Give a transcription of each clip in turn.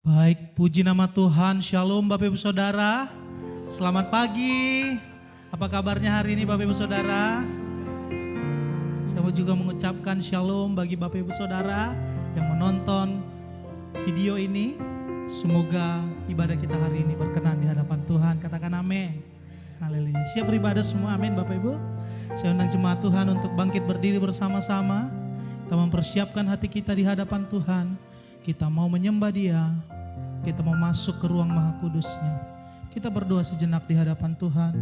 Baik, puji nama Tuhan. Shalom Bapak Ibu Saudara. Selamat pagi. Apa kabarnya hari ini Bapak Ibu Saudara? Saya mau juga mengucapkan shalom bagi Bapak Ibu Saudara yang menonton video ini. Semoga ibadah kita hari ini berkenan di hadapan Tuhan. Katakan amin. Haleluya. Siap beribadah semua, amin Bapak Ibu. Saya undang jemaat Tuhan untuk bangkit berdiri bersama-sama. Kita mempersiapkan hati kita di hadapan Tuhan. Kita mau menyembah Dia. Kita mau masuk ke ruang Maha Kudus-Nya. Kita berdoa sejenak di hadapan Tuhan.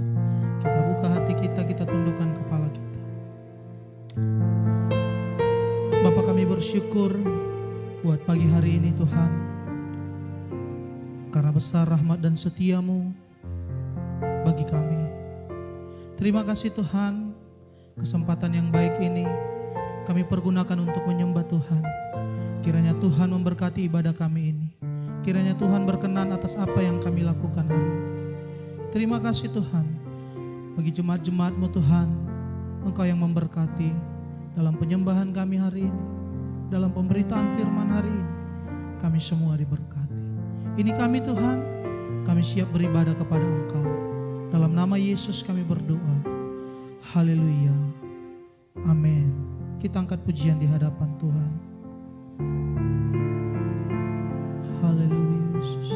Kita buka hati kita, kita tundukkan kepala kita. Bapa, kami bersyukur buat pagi hari ini Tuhan. Karena besar rahmat dan setia-Mu bagi kami. Terima kasih Tuhan, kesempatan yang baik ini kami pergunakan untuk menyembah Tuhan. Kiranya Tuhan memberkati ibadah kami ini. Kiranya Tuhan berkenan atas apa yang kami lakukan hari ini. Terima kasih Tuhan, bagi jemaat-jemaat-Mu Tuhan, Engkau yang memberkati dalam penyembahan kami hari ini, dalam pemberitaan firman hari ini. Kami semua diberkati. Ini kami Tuhan, kami siap beribadah kepada Engkau. Dalam nama Yesus kami berdoa. Haleluya. Amin. Kita angkat pujian di hadapan Tuhan. Haleluya Yesus.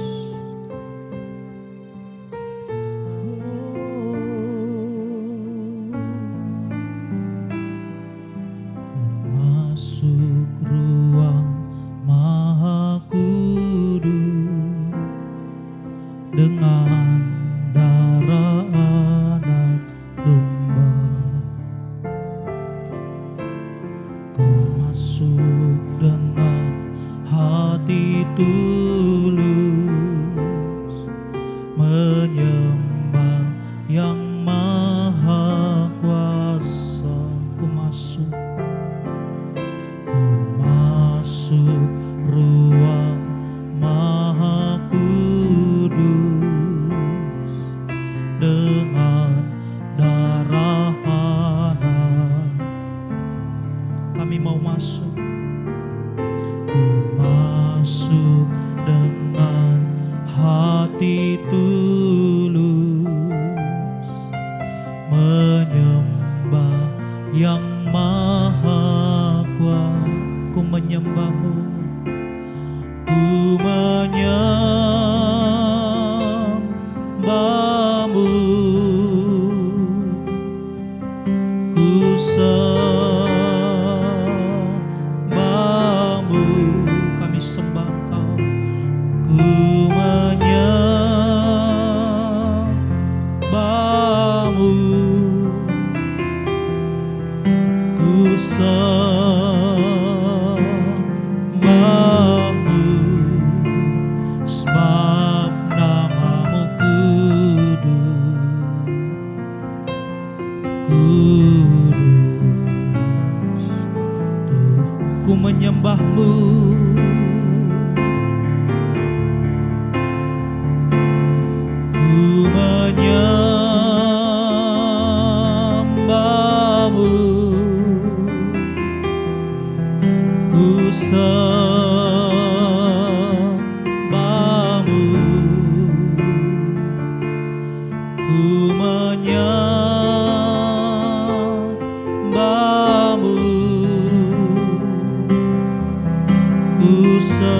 Masuk ruang Maha Kudus dengan darah anak domba. Kau masuk dengan hati tulus, menyembah yang maha kuasa. Ku masuk ruang Maha Kudus dengan darah anak. Kami mau masuk. Ku masuk dengan hati tulus, menyembah yang maha kuasa. Ku menyembah-Mu, ku menyembah-Mu, ku sembah-Mu. Kami sembah Engkau. Ku menyembah-Mu, ku sembah-Mu, sebab nama-Mu kudus. Tuh, ku menyembah-Mu. Ku menyembah-Mu, ku sembah-Mu, ku menyembah-Mu, ku sembah,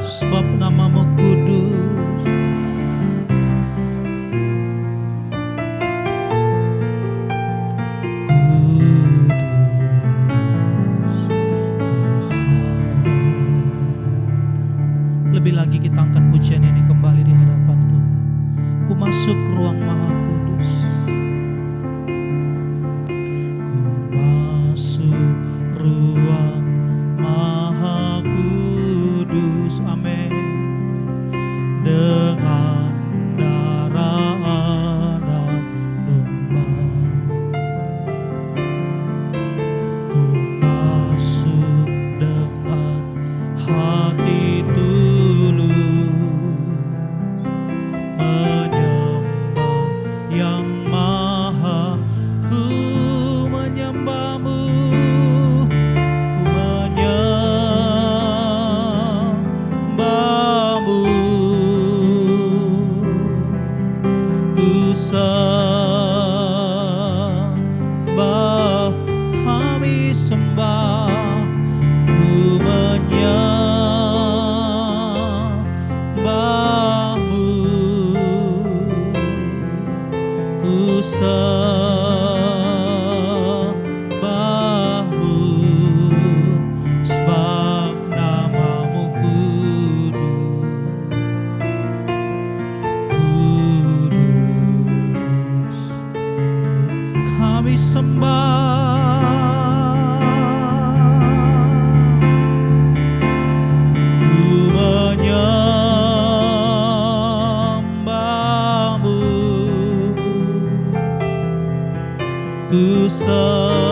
sebab nama-Mu kudus. Kudus, sembahmu, sebab namamu kudus. Kami sembah, ku menyembahmu, ku sembahmu,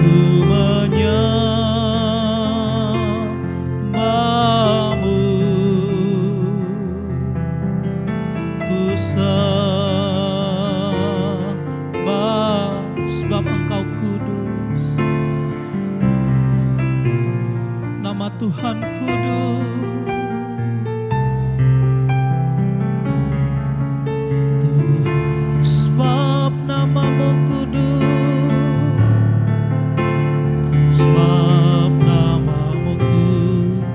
ku menyembahmu, ku sembah, sebab Engkau kudus, nama Tuhan kudus. Sebab namamu kudus, sebab namamu kudus,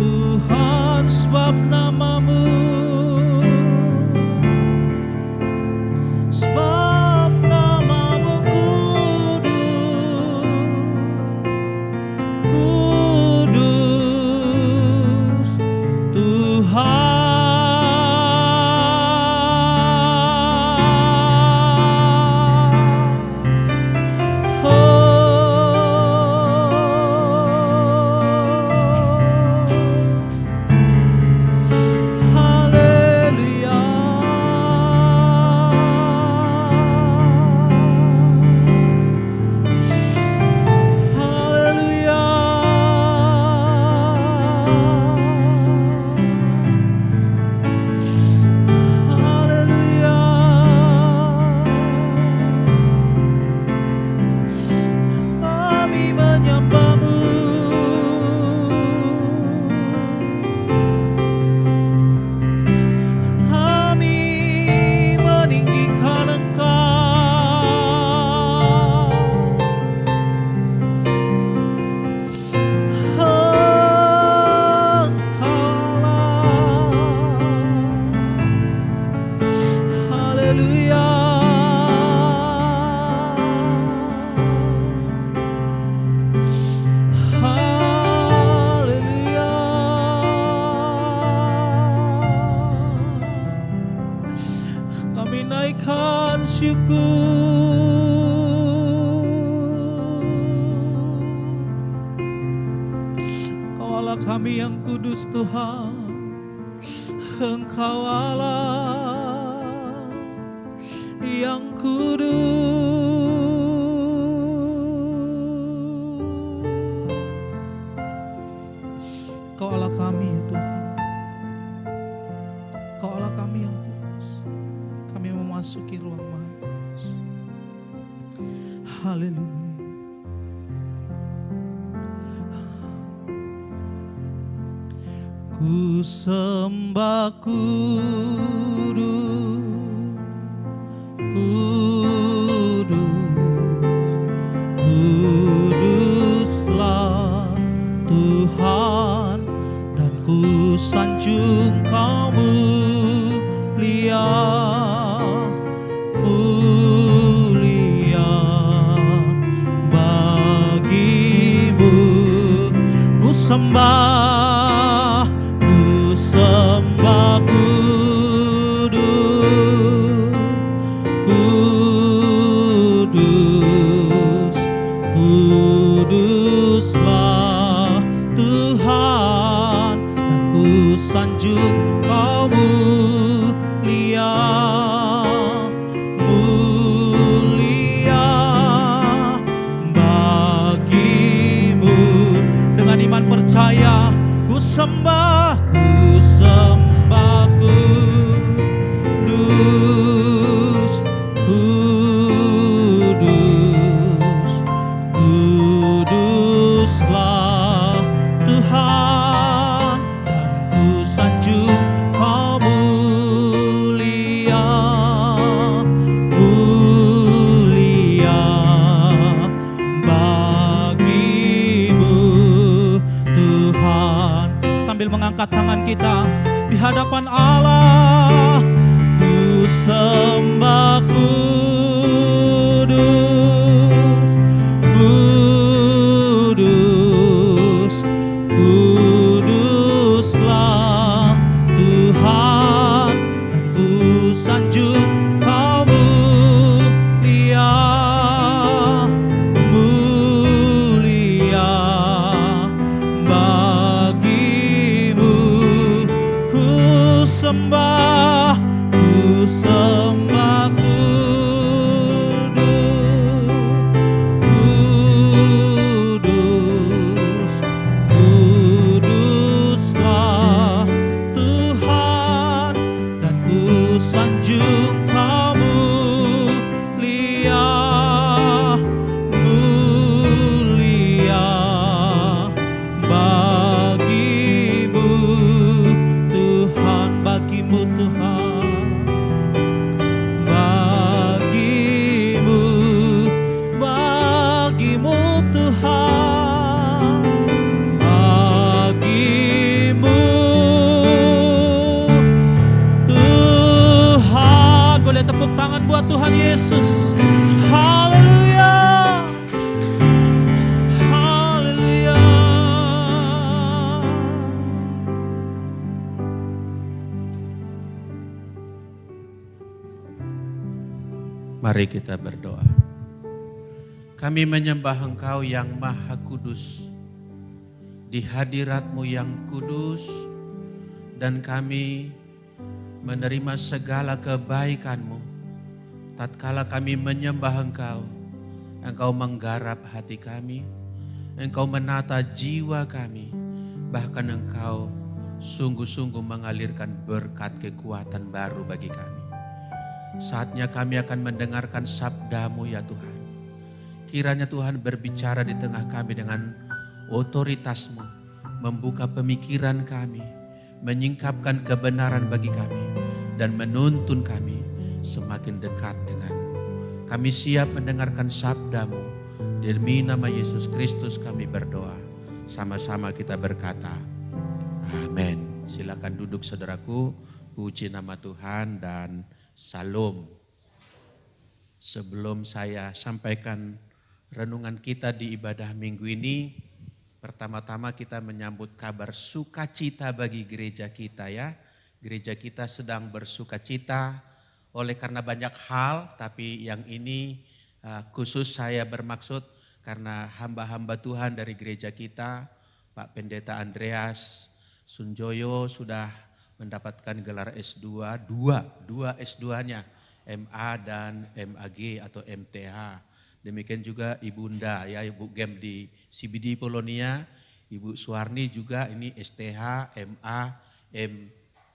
Tuhan, sebab namamu, sebab namamu kudus, Tuhan. Haleluya, haleluya, haleluya. Kami menyembahmu, kami meninggikan Engkau. Engkaulah, haleluya, haleluya. Kami naikkan syukur. Engkau Allah kami yang kudus Tuhan, Engkau Allah yang kudus. Engkau Allah kami ya Tuhan, Engkau Allah kami yang kudus. Kami memasuki ruang Maha Kudus. Haleluya. Ku sembah kudus, kudus, kuduslah Tuhan, dan ku sanjung Kau mulia, mulia bagimu. Ku sembah, ku sembah kudus, kudus, kuduslah Tuhan, dan ku sanjung Kau mulia, mulia bagimu. Dengan iman percaya ku sembah, ku sembah kudus, kudus, kuduslah Tuhan, dan ku sanjung Kau mulia, mulia bagimu. sambil mengangkat tangan kita di hadapan Allah. Ku sembah kudus, kudus, kuduslah Tuhan, dan ku sanjung Kau mulia, mulia bagimu. Ku sembah kudus, kuduslah Tuhan, dan ku sanjung Kau mulia, mulia bagimu Tuhan, bagimu Tuhan, bagimu, bagimu Tuhan, bagimu Tuhan. Boleh tepuk tangan buat Tuhan Yesus. Haleluya, haleluya. Mari kita berdoa. Kami menyembah Engkau yang Maha Kudus, di hadirat-Mu yang kudus, dan kami menerima segala kebaikan-Mu. Tatkala kami menyembah Engkau, Engkau menggarap hati kami, Engkau menata jiwa kami, bahkan Engkau sungguh-sungguh mengalirkan berkat kekuatan baru bagi kami. Saatnya kami akan mendengarkan sabda-Mu ya Tuhan. Kiranya Tuhan berbicara di tengah kami dengan otoritas-Mu, membuka pemikiran kami, menyingkapkan kebenaran bagi kami, dan menuntun kami semakin dekat dengan-Mu. Kami siap mendengarkan sabda-Mu. Demi nama Yesus Kristus kami berdoa. Sama-sama kita berkata, amin. Silakan duduk saudaraku, puji nama Tuhan dan Salam. Sebelum saya sampaikan renungan kita di ibadah minggu ini, pertama-tama kita menyambut kabar sukacita bagi gereja kita ya. Gereja kita sedang bersukacita oleh karena banyak hal, tapi yang ini khusus saya bermaksud karena hamba-hamba Tuhan dari gereja kita, Pak Pendeta Andreas Sunjoyo sudah mendapatkan gelar S2, dua S2-nya, MA dan MAG atau MTH. Demikian juga Ibunda ya, Ibu Gem di CBD Polonia, Ibu Suwarni juga ini STH, MA,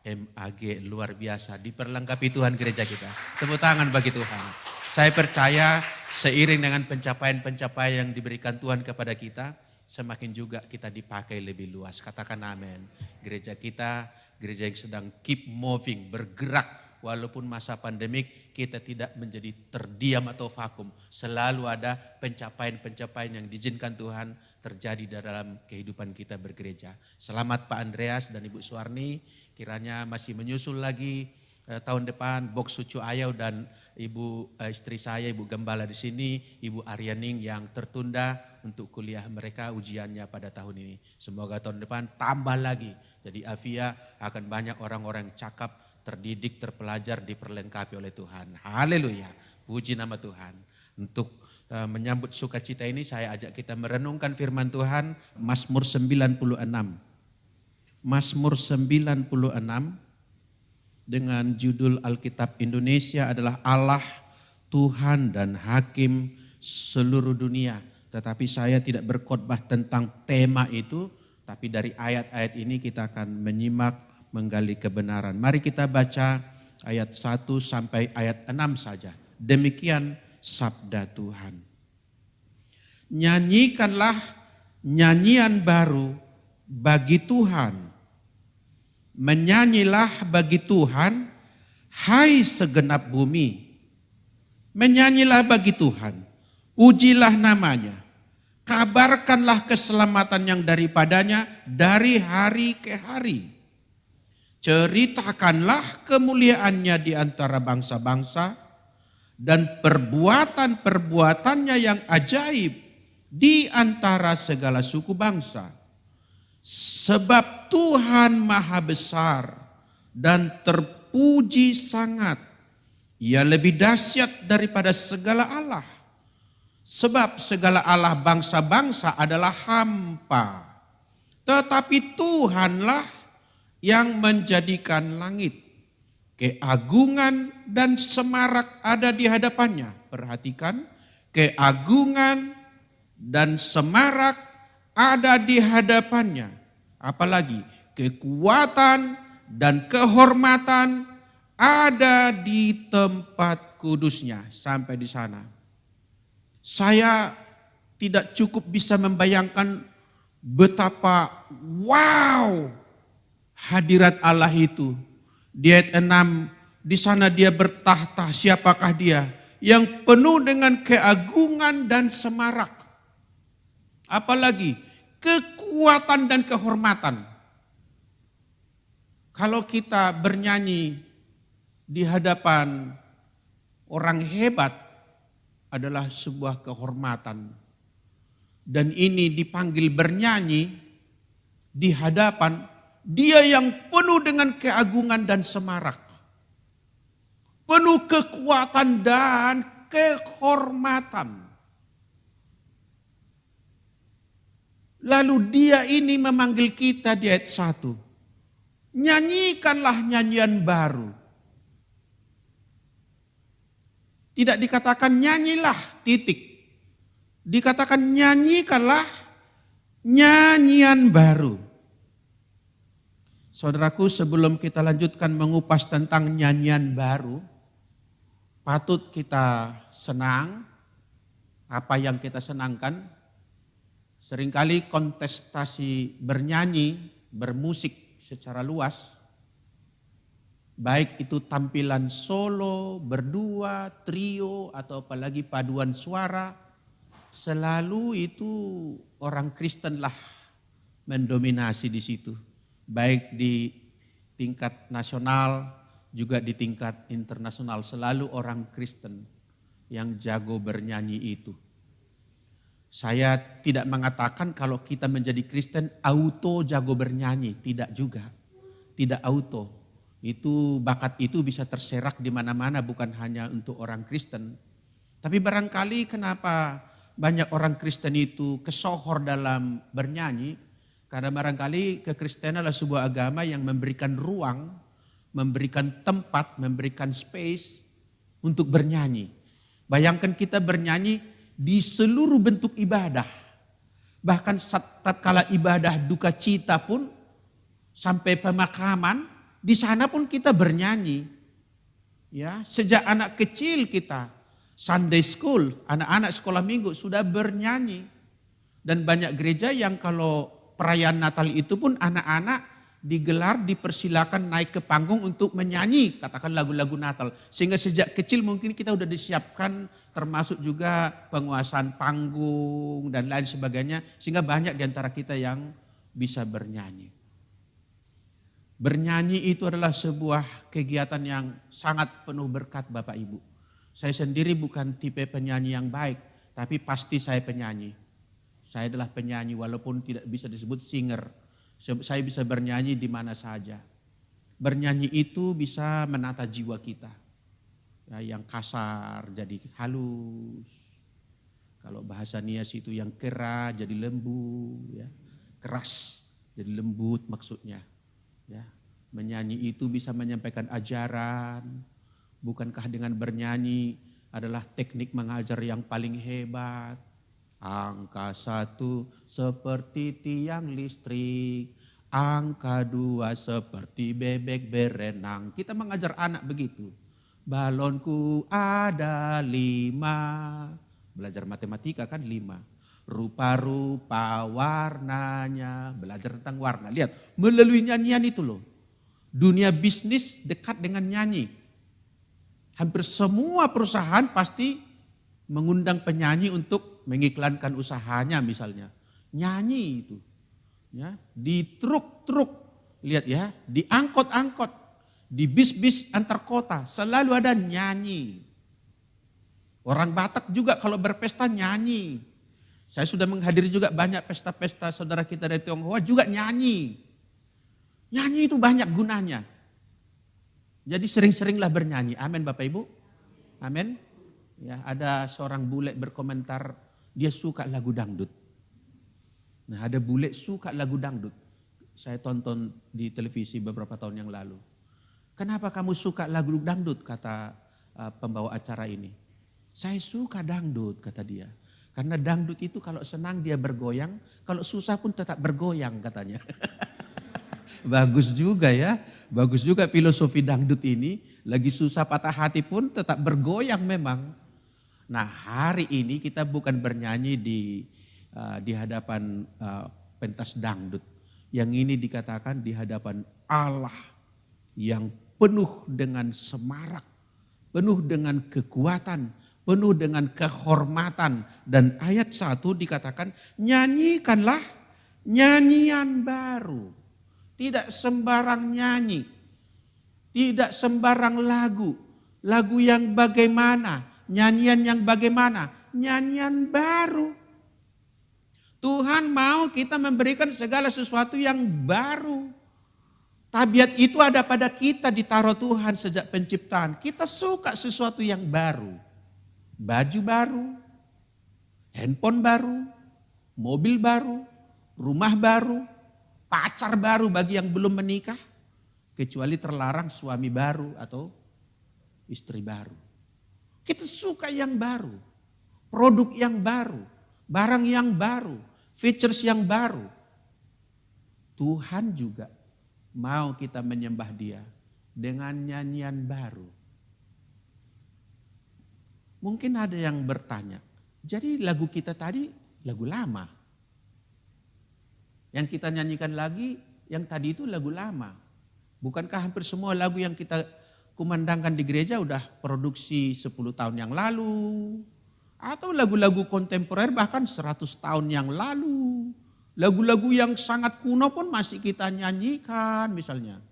MAG, luar biasa. Diperlengkapi Tuhan gereja kita. Tepuk tangan bagi Tuhan. Saya percaya seiring dengan pencapaian-pencapaian yang diberikan Tuhan kepada kita, semakin juga kita dipakai lebih luas. Katakan amin. Gereja kita, gereja yang sedang keep moving, bergerak. Walaupun masa pandemik kita tidak menjadi terdiam atau vakum. Selalu ada pencapaian-pencapaian yang diizinkan Tuhan terjadi dalam kehidupan kita bergereja. Selamat Pak Andreas dan Ibu Suwarni. Kiranya masih menyusul lagi tahun depan Bok Sucu Ayau dan Ibu istri saya, Ibu Gembala di sini, Ibu Aryaning yang tertunda untuk kuliah mereka ujiannya pada tahun ini. Semoga tahun depan tambah lagi. Jadi Avia akan banyak orang-orang cakap, terdidik, terpelajar, diperlengkapi oleh Tuhan. Haleluya, puji nama Tuhan. Untuk menyambut sukacita ini saya ajak kita merenungkan firman Tuhan, Mazmur 96. Mazmur 96 dengan judul Alkitab Indonesia adalah Allah, Tuhan dan Hakim seluruh dunia. Tetapi saya tidak berkhotbah tentang tema itu, tapi dari ayat-ayat ini kita akan menyimak, menggali kebenaran. Mari kita baca ayat 1 sampai ayat 6 saja. Demikian sabda Tuhan. Nyanyikanlah nyanyian baru bagi Tuhan. Menyanyilah bagi Tuhan, hai segenap bumi. Menyanyilah bagi Tuhan, ujilah namanya. Kabarkanlah keselamatan yang daripadanya dari hari ke hari. Ceritakanlah kemuliaannya di antara bangsa-bangsa dan perbuatan-perbuatannya yang ajaib di antara segala suku bangsa. Sebab Tuhan Maha Besar dan terpuji sangat. Ia lebih dahsyat daripada segala Allah. Sebab segala Allah bangsa-bangsa adalah hampa. Tetapi Tuhanlah yang menjadikan langit. Keagungan dan semarak ada di hadapannya. Perhatikan, keagungan dan semarak ada di hadapannya. Apalagi kekuatan dan kehormatan ada di tempat kudusnya. Sampai di sana. Saya tidak cukup bisa membayangkan betapa wow hadirat Allah itu. Di ayat 6, di sana dia bertahta, siapakah dia? Yang penuh dengan keagungan dan semarak. Apalagi kekuatan dan kehormatan. Kalau kita bernyanyi di hadapan orang hebat, adalah sebuah kehormatan. Dan ini dipanggil bernyanyi di hadapan dia yang penuh dengan keagungan dan semarak. Penuh kekuatan dan kehormatan. Lalu dia ini memanggil kita di ayat 1. Nyanyikanlah nyanyian baru. Tidak dikatakan nyanyilah, titik. Dikatakan nyanyikanlah nyanyian baru. Saudaraku, sebelum kita lanjutkan mengupas tentang nyanyian baru, patut kita senang apa yang kita senangkan. Seringkali kontestasi bernyanyi, bermusik secara luas, baik itu tampilan solo, berdua, trio, atau apalagi paduan suara, selalu itu orang Kristen lah mendominasi di situ. Baik di tingkat nasional, juga di tingkat internasional, selalu orang Kristen yang jago bernyanyi itu. Saya tidak mengatakan kalau kita menjadi Kristen auto jago bernyanyi, tidak juga. Tidak auto. Itu bakat itu bisa terserak di mana-mana, bukan hanya untuk orang Kristen. Tapi barangkali kenapa banyak orang Kristen itu kesohor dalam bernyanyi, karena barangkali kekristenan adalah sebuah agama yang memberikan ruang, memberikan tempat, memberikan space untuk bernyanyi. Bayangkan kita bernyanyi di seluruh bentuk ibadah. Bahkan tatkala ibadah duka cita pun, sampai pemakaman, di sana pun kita bernyanyi. Ya, sejak anak kecil kita Sunday school, anak-anak sekolah minggu sudah bernyanyi. Dan banyak gereja yang kalau perayaan Natal itu pun anak-anak digelar, dipersilakan naik ke panggung untuk menyanyi, katakan lagu-lagu Natal. Sehingga sejak kecil mungkin kita udah disiapkan, termasuk juga penguasaan panggung dan lain sebagainya. Sehingga banyak di antara kita yang bisa bernyanyi. Bernyanyi itu adalah sebuah kegiatan yang sangat penuh berkat Bapak Ibu. Saya sendiri bukan tipe penyanyi yang baik, tapi pasti saya penyanyi. Saya adalah penyanyi walaupun tidak bisa disebut singer. Saya bisa bernyanyi di mana saja. Bernyanyi itu bisa menata jiwa kita. Ya, yang kasar jadi halus. Kalau bahasa Nias itu yang keras jadi lembut. Ya. Keras jadi lembut maksudnya. Ya, menyanyi itu bisa menyampaikan ajaran. Bukankah dengan bernyanyi adalah teknik mengajar yang paling hebat? Angka 1 seperti tiang listrik, angka 2 seperti bebek berenang. Kita mengajar anak begitu. Balonku ada 5. Belajar matematika kan 5. Rupa-rupa warnanya, belajar tentang warna. Lihat, melalui nyanyian itu loh. Dunia bisnis dekat dengan nyanyi. Hampir semua perusahaan pasti mengundang penyanyi untuk mengiklankan usahanya misalnya. Nyanyi itu. Ya, di truk-truk, lihat ya, di angkot-angkot, di bis-bis antar kota, selalu ada nyanyi. Orang Batak juga kalau berpesta nyanyi. Saya sudah menghadiri juga banyak pesta-pesta saudara kita dari Tionghoa juga nyanyi. Nyanyi itu banyak gunanya. Jadi sering-seringlah bernyanyi. Amin Bapak Ibu. Amin. Ya, ada seorang bule berkomentar, dia suka lagu dangdut. Nah, ada bule suka lagu dangdut. Saya tonton di televisi beberapa tahun yang lalu. Kenapa kamu suka lagu dangdut, kata pembawa acara ini. Saya suka dangdut, kata dia. Karena dangdut itu kalau senang dia bergoyang, kalau susah pun tetap bergoyang katanya. Bagus juga ya, bagus juga filosofi dangdut ini. Lagi susah patah hati pun tetap bergoyang memang. Nah, hari ini kita bukan bernyanyi di hadapan pentas dangdut. Yang ini dikatakan di hadapan Allah yang penuh dengan semarak, penuh dengan kekuatan, penuh dengan kehormatan. Dan ayat 1 dikatakan, nyanyikanlah nyanyian baru. Tidak sembarang nyanyi, tidak sembarang lagu. Lagu yang bagaimana, nyanyian yang bagaimana, nyanyian baru. Tuhan mau kita memberikan segala sesuatu yang baru. Tabiat itu ada pada kita, ditaruh Tuhan sejak penciptaan. Kita suka sesuatu yang baru. Baju baru, handphone baru, mobil baru, rumah baru, pacar baru bagi yang belum menikah. Kecuali terlarang suami baru atau istri baru. Kita suka yang baru, produk yang baru, barang yang baru, features yang baru. Tuhan juga mau kita menyembah Dia dengan nyanyian baru. Mungkin ada yang bertanya, jadi lagu kita tadi lagu lama. Yang kita nyanyikan lagi, yang tadi itu lagu lama. Bukankah hampir semua lagu yang kita kumandangkan di gereja udah produksi 10 tahun yang lalu? Atau lagu-lagu kontemporer bahkan 100 tahun yang lalu. Lagu-lagu yang sangat kuno pun masih kita nyanyikan misalnya.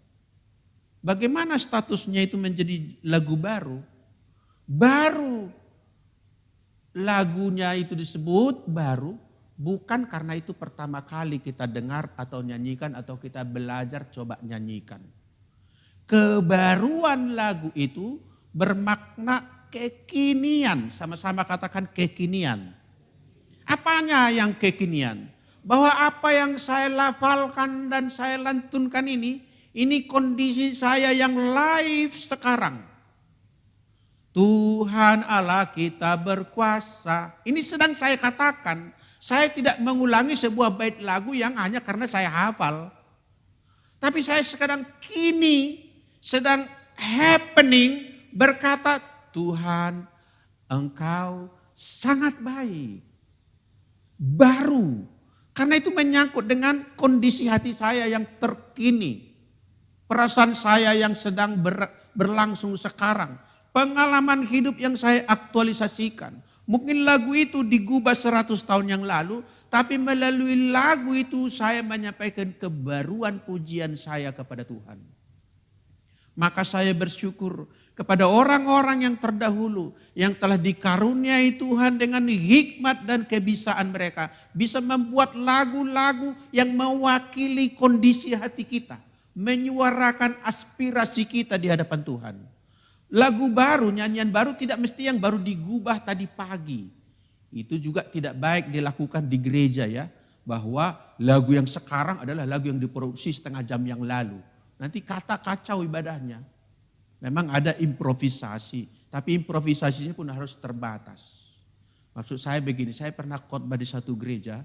Bagaimana statusnya itu menjadi lagu baru? Baru. Lagunya itu disebut baru bukan karena itu pertama kali kita dengar atau nyanyikan atau kita belajar coba nyanyikan. Kebaruan lagu itu bermakna kekinian, sama-sama katakan kekinian. Apanya yang kekinian? Bahwa apa yang saya lafalkan dan saya lantunkan ini kondisi saya yang live sekarang. Tuhan Allah kita berkuasa. Ini sedang saya katakan. Saya tidak mengulangi sebuah bait lagu yang hanya karena saya hafal. Tapi saya sekarang kini sedang happening berkata, Tuhan Engkau sangat baik. Baru. Karena itu menyangkut dengan kondisi hati saya yang terkini. Perasaan saya yang sedang berlangsung sekarang. Pengalaman hidup yang saya aktualisasikan. Mungkin lagu itu digubah 100 tahun yang lalu. Tapi melalui lagu itu saya menyampaikan kebaruan pujian saya kepada Tuhan. Maka saya bersyukur kepada orang-orang yang terdahulu. Yang telah dikaruniai Tuhan dengan hikmat dan kebisaan mereka. Bisa membuat lagu-lagu yang mewakili kondisi hati kita. Menyuarakan aspirasi kita di hadapan Tuhan. Lagu baru, nyanyian baru tidak mesti yang baru digubah tadi pagi. Itu juga tidak baik dilakukan di gereja ya. Bahwa lagu yang sekarang adalah lagu yang diproduksi setengah jam yang lalu. Nanti kata kacau ibadahnya. Memang ada improvisasi. Tapi improvisasinya pun harus terbatas. Maksud saya begini, saya pernah khotbah di satu gereja.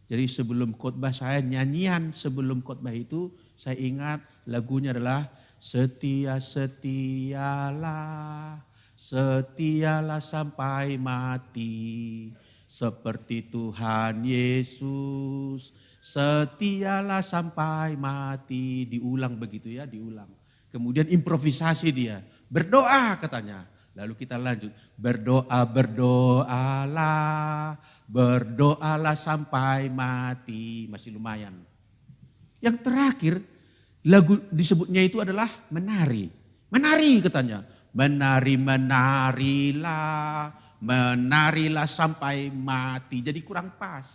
Jadi sebelum khotbah saya nyanyian sebelum khotbah itu saya ingat lagunya adalah Setia-setialah, setialah sampai mati, seperti Tuhan Yesus, setialah sampai mati. Diulang begitu ya, diulang. Kemudian improvisasi dia, berdoa katanya, Lalu kita lanjut, berdoalah sampai mati, masih lumayan. Yang terakhir, lagu disebutnya itu adalah menari. Menari katanya, menarilah sampai mati. Jadi kurang pas.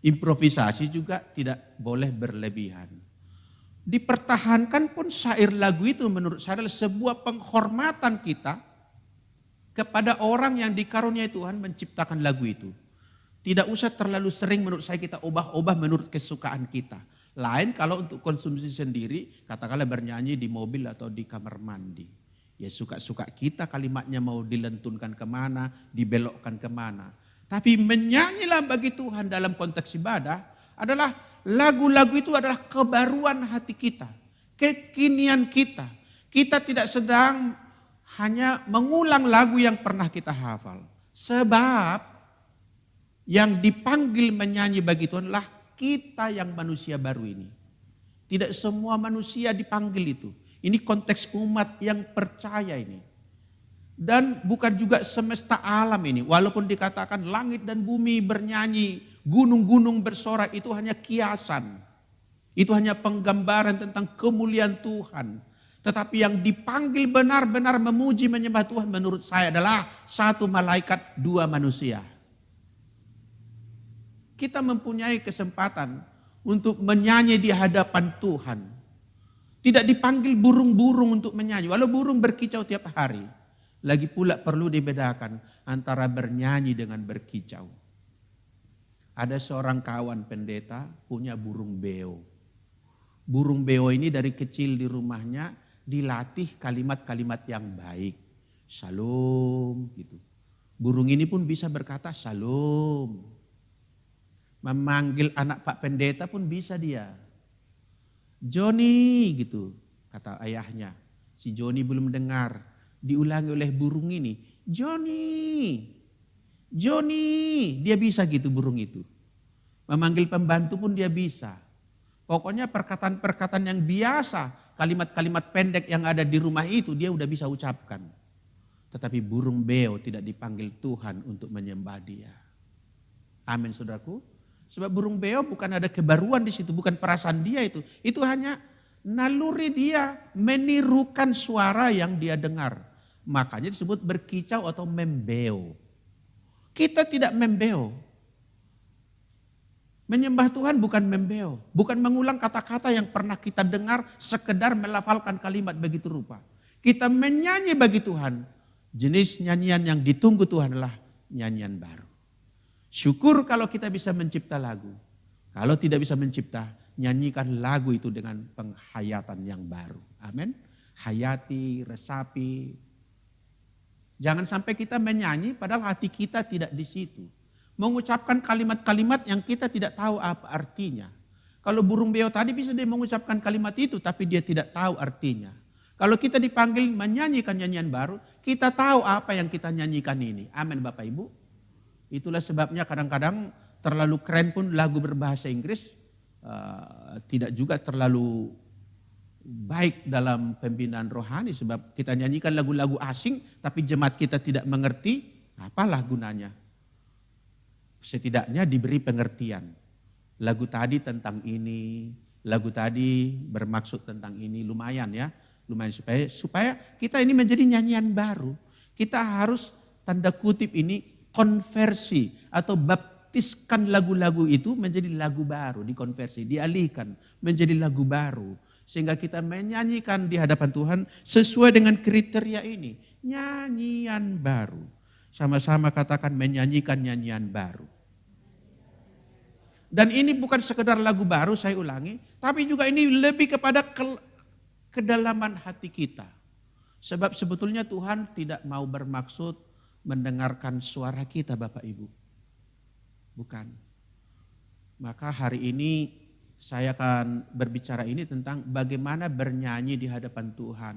Improvisasi juga tidak boleh berlebihan. Dipertahankan pun syair lagu itu menurut saya adalah sebuah penghormatan kita kepada orang yang dikaruniai Tuhan menciptakan lagu itu. Tidak usah terlalu sering menurut saya kita ubah-ubah menurut kesukaan kita. Lain kalau untuk konsumsi sendiri, katakanlah bernyanyi di mobil atau di kamar mandi. Ya suka-suka kita kalimatnya mau dilentunkan kemana, dibelokkan kemana. Tapi menyanyilah bagi Tuhan dalam konteks ibadah adalah lagu-lagu itu adalah kebaruan hati kita, kekinian kita. Kita tidak sedang hanya mengulang lagu yang pernah kita hafal. Sebab yang dipanggil menyanyi bagi Tuhan adalah kita yang manusia baru ini. Tidak semua manusia dipanggil itu. Ini konteks umat yang percaya ini. Dan bukan juga semesta alam ini. Walaupun dikatakan langit dan bumi bernyanyi, gunung-gunung bersorak, itu hanya kiasan. Itu hanya penggambaran tentang kemuliaan Tuhan. Tetapi yang dipanggil benar-benar memuji menyembah Tuhan menurut saya adalah satu malaikat, dua manusia. Kita mempunyai kesempatan untuk menyanyi di hadapan Tuhan. Tidak dipanggil burung-burung untuk menyanyi. Walau burung berkicau tiap hari. Lagi pula perlu dibedakan antara bernyanyi dengan berkicau. Ada seorang kawan pendeta punya burung beo. Burung beo ini dari kecil di rumahnya dilatih kalimat-kalimat yang baik. Shalom gitu. Burung ini pun bisa berkata shalom. Memanggil anak Pak Pendeta pun bisa dia. Joni gitu kata ayahnya. Si Joni belum dengar. Diulangi oleh burung ini. Joni, Joni. Dia bisa gitu burung itu. Memanggil pembantu pun dia bisa. Pokoknya perkataan-perkataan yang biasa. Kalimat-kalimat pendek yang ada di rumah itu dia udah bisa ucapkan. Tetapi burung beo tidak dipanggil Tuhan untuk menyembah dia. Amin saudaraku. Sebab burung beo bukan ada kebaruan di situ. Bukan perasaan dia itu. Itu hanya naluri dia menirukan suara yang dia dengar. Makanya disebut berkicau atau membeo. Kita tidak membeo. Menyembah Tuhan bukan membeo. Bukan mengulang kata-kata yang pernah kita dengar sekedar melafalkan kalimat begitu rupa. Kita menyanyi bagi Tuhan. Jenis nyanyian yang ditunggu Tuhan adalah nyanyian baru. Syukur kalau kita bisa mencipta lagu. Kalau tidak bisa mencipta, nyanyikan lagu itu dengan penghayatan yang baru. Amin. Hayati, resapi. Jangan sampai kita menyanyi padahal hati kita tidak di situ. Mengucapkan kalimat-kalimat yang kita tidak tahu apa artinya. Kalau burung beo tadi bisa dia mengucapkan kalimat itu tapi dia tidak tahu artinya. Kalau kita dipanggil menyanyikan nyanyian baru, kita tahu apa yang kita nyanyikan ini. Amin Bapak Ibu. Itulah sebabnya kadang-kadang terlalu keren pun lagu berbahasa Inggris tidak juga terlalu baik dalam pembinaan rohani. Sebab kita nyanyikan lagu-lagu asing tapi jemaat kita tidak mengerti, apalah gunanya. Setidaknya diberi pengertian. Lagu tadi tentang ini, lagu tadi bermaksud tentang ini, lumayan ya. Lumayan supaya kita ini menjadi nyanyian baru. Kita harus tanda kutip ini konversi atau baptiskan lagu-lagu itu menjadi lagu baru, dikonversi, dialihkan menjadi lagu baru. Sehingga kita menyanyikan di hadapan Tuhan sesuai dengan kriteria ini. Nyanyian baru. Sama-sama katakan menyanyikan nyanyian baru. Dan ini bukan sekedar lagu baru, saya ulangi. Tapi juga ini lebih kepada kedalaman hati kita. Sebab sebetulnya Tuhan tidak mau bermaksud mendengarkan suara kita Bapak Ibu. Bukan. Maka hari ini saya akan berbicara ini tentang bagaimana bernyanyi di hadapan Tuhan.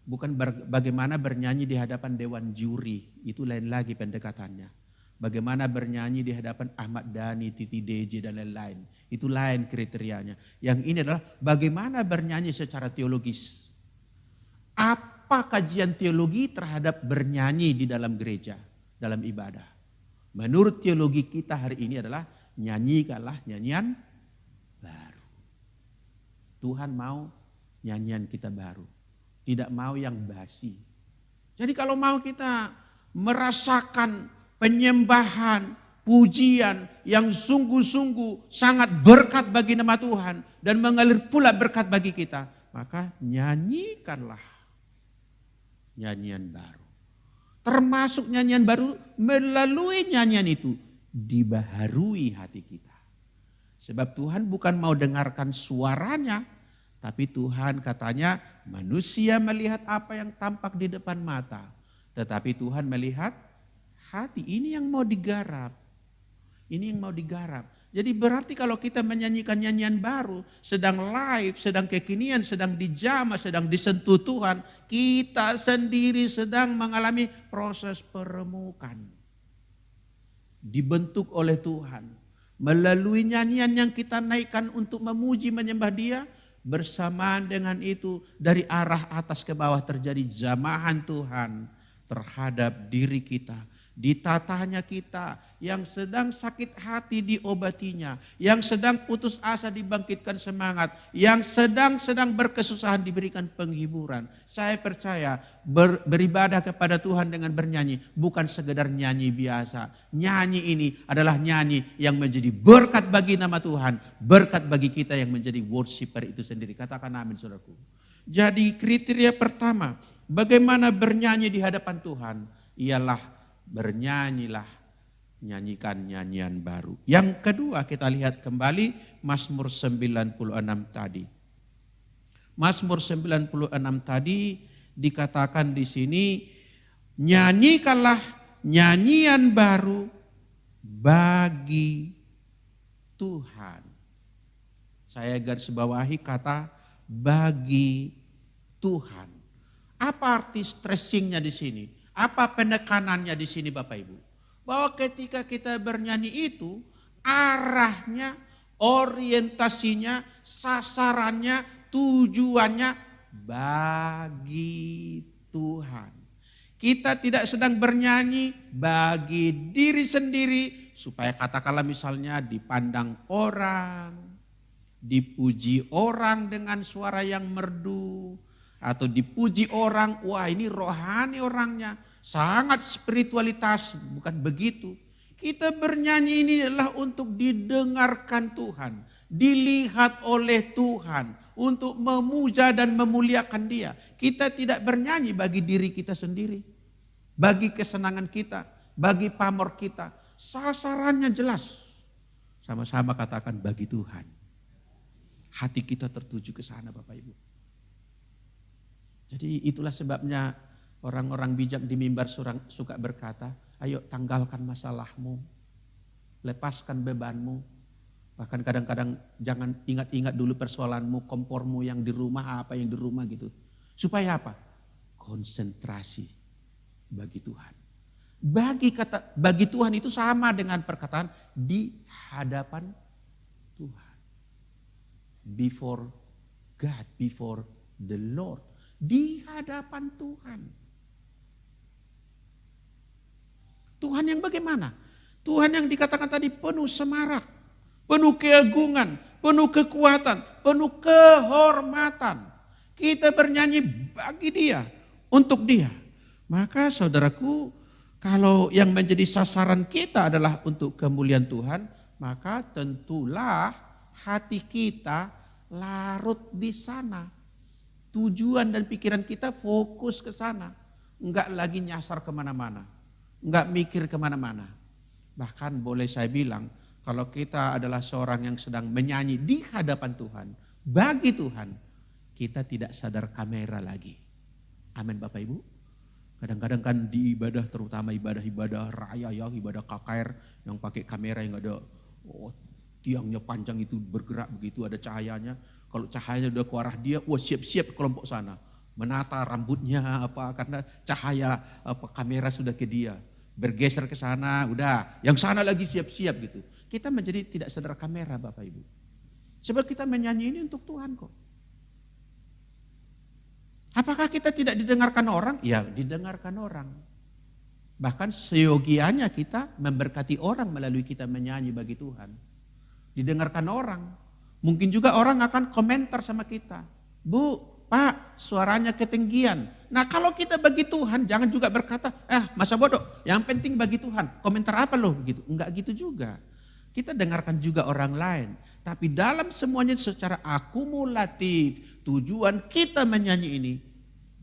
Bukan bagaimana bernyanyi di hadapan dewan juri. Itu lain lagi pendekatannya. Bagaimana bernyanyi di hadapan Ahmad Dhani, Titi DJ dan lain-lain. Itu lain kriterianya. Yang ini adalah bagaimana bernyanyi secara teologis. apa kajian teologi terhadap bernyanyi di dalam gereja, dalam ibadah? Menurut teologi kita hari ini adalah nyanyikanlah nyanyian baru. Tuhan mau nyanyian kita baru, tidak mau yang basi. Jadi kalau mau kita merasakan penyembahan, pujian yang sungguh-sungguh sangat berkat bagi nama Tuhan dan mengalir pula berkat bagi kita, maka nyanyikanlah nyanyian baru. Termasuk nyanyian baru, melalui nyanyian itu dibaharui hati kita. Sebab Tuhan bukan mau dengarkan suaranya, tapi Tuhan katanya manusia melihat apa yang tampak di depan mata. Tetapi Tuhan melihat hati, ini yang mau digarap. Ini yang mau digarap. Jadi berarti kalau kita menyanyikan nyanyian baru, sedang live, sedang kekinian, sedang dijamah, sedang disentuh Tuhan, kita sendiri sedang mengalami proses peremukan. Dibentuk oleh Tuhan. Melalui nyanyian yang kita naikkan untuk memuji menyembah Dia, bersamaan dengan itu dari arah atas ke bawah terjadi jamahan Tuhan terhadap diri kita. Ditatanya kita, yang sedang sakit hati diobatinya, yang sedang putus asa dibangkitkan semangat, yang sedang berkesusahan diberikan penghiburan. Saya percaya beribadah kepada Tuhan dengan bernyanyi bukan sekedar nyanyi biasa. Nyanyi ini adalah nyanyi yang menjadi berkat bagi nama Tuhan, berkat bagi kita yang menjadi worshiper itu sendiri. Katakan amin, saudaraku. Jadi kriteria pertama, bagaimana bernyanyi di hadapan Tuhan, ialah bernyanyilah, nyanyikan nyanyian baru. Yang kedua kita lihat kembali Mazmur 96 tadi. Mazmur 96 tadi dikatakan di sini, nyanyikanlah nyanyian baru bagi Tuhan. Saya garis bawahi kata bagi Tuhan. Apa arti stressingnya di sini? Apa penekanannya di sini Bapak Ibu? Bahwa ketika kita bernyanyi itu arahnya, orientasinya, sasarannya, tujuannya bagi Tuhan. Kita tidak sedang bernyanyi bagi diri sendiri supaya katakanlah misalnya dipandang orang, dipuji orang dengan suara yang merdu, atau dipuji orang, wah ini rohani orangnya, sangat spiritualitas, bukan begitu. Kita bernyanyi ini adalah untuk didengarkan Tuhan, dilihat oleh Tuhan, untuk memuja dan memuliakan Dia. Kita tidak bernyanyi bagi diri kita sendiri, bagi kesenangan kita, bagi pamor kita. Sasarannya jelas, sama-sama katakan bagi Tuhan. Hati kita tertuju ke sana Bapak Ibu. Jadi itulah sebabnya orang-orang bijak di mimbar suka berkata, ayo tanggalkan masalahmu, lepaskan bebanmu. Bahkan kadang-kadang jangan ingat-ingat dulu persoalanmu, kompormu yang di rumah, apa yang di rumah gitu. Supaya apa? Konsentrasi bagi Tuhan. Bagi Tuhan itu sama dengan perkataan di hadapan Tuhan. Before God, before the Lord. Di hadapan Tuhan. Tuhan yang bagaimana? Tuhan yang dikatakan tadi penuh semarak, penuh keagungan, penuh kekuatan, penuh kehormatan. Kita bernyanyi bagi Dia, untuk Dia. Maka saudaraku, kalau yang menjadi sasaran kita adalah untuk kemuliaan Tuhan, maka tentulah hati kita larut di sana. Tujuan dan pikiran kita fokus ke sana. Enggak lagi nyasar kemana-mana. Enggak mikir kemana-mana. Bahkan boleh saya bilang, kalau kita adalah seorang yang sedang menyanyi di hadapan Tuhan, bagi Tuhan, kita tidak sadar kamera lagi. Amin Bapak Ibu. Kadang-kadang kan di ibadah, terutama ibadah-ibadah raya ya, ibadah KKR yang pakai kamera yang ada tiangnya panjang itu bergerak begitu, ada cahayanya. Kalau cahayanya udah ke arah dia, wah siap-siap kelompok sana. Menata rambutnya apa, karena cahaya kamera sudah ke dia. Bergeser ke sana, udah yang sana lagi siap-siap gitu. Kita menjadi tidak sadar kamera Bapak Ibu. Sebab kita menyanyi ini untuk Tuhan kok. Apakah kita tidak didengarkan orang? Ya, didengarkan orang. Bahkan seyogianya kita memberkati orang melalui kita menyanyi bagi Tuhan. Didengarkan orang. Mungkin juga orang akan komentar sama kita. Bu, Pak, suaranya ketinggian. Nah kalau kita bagi Tuhan jangan juga berkata, masa bodoh, yang penting bagi Tuhan. Komentar apa loh begitu? Enggak gitu juga. Kita dengarkan juga orang lain. Tapi dalam semuanya secara akumulatif, tujuan kita menyanyi ini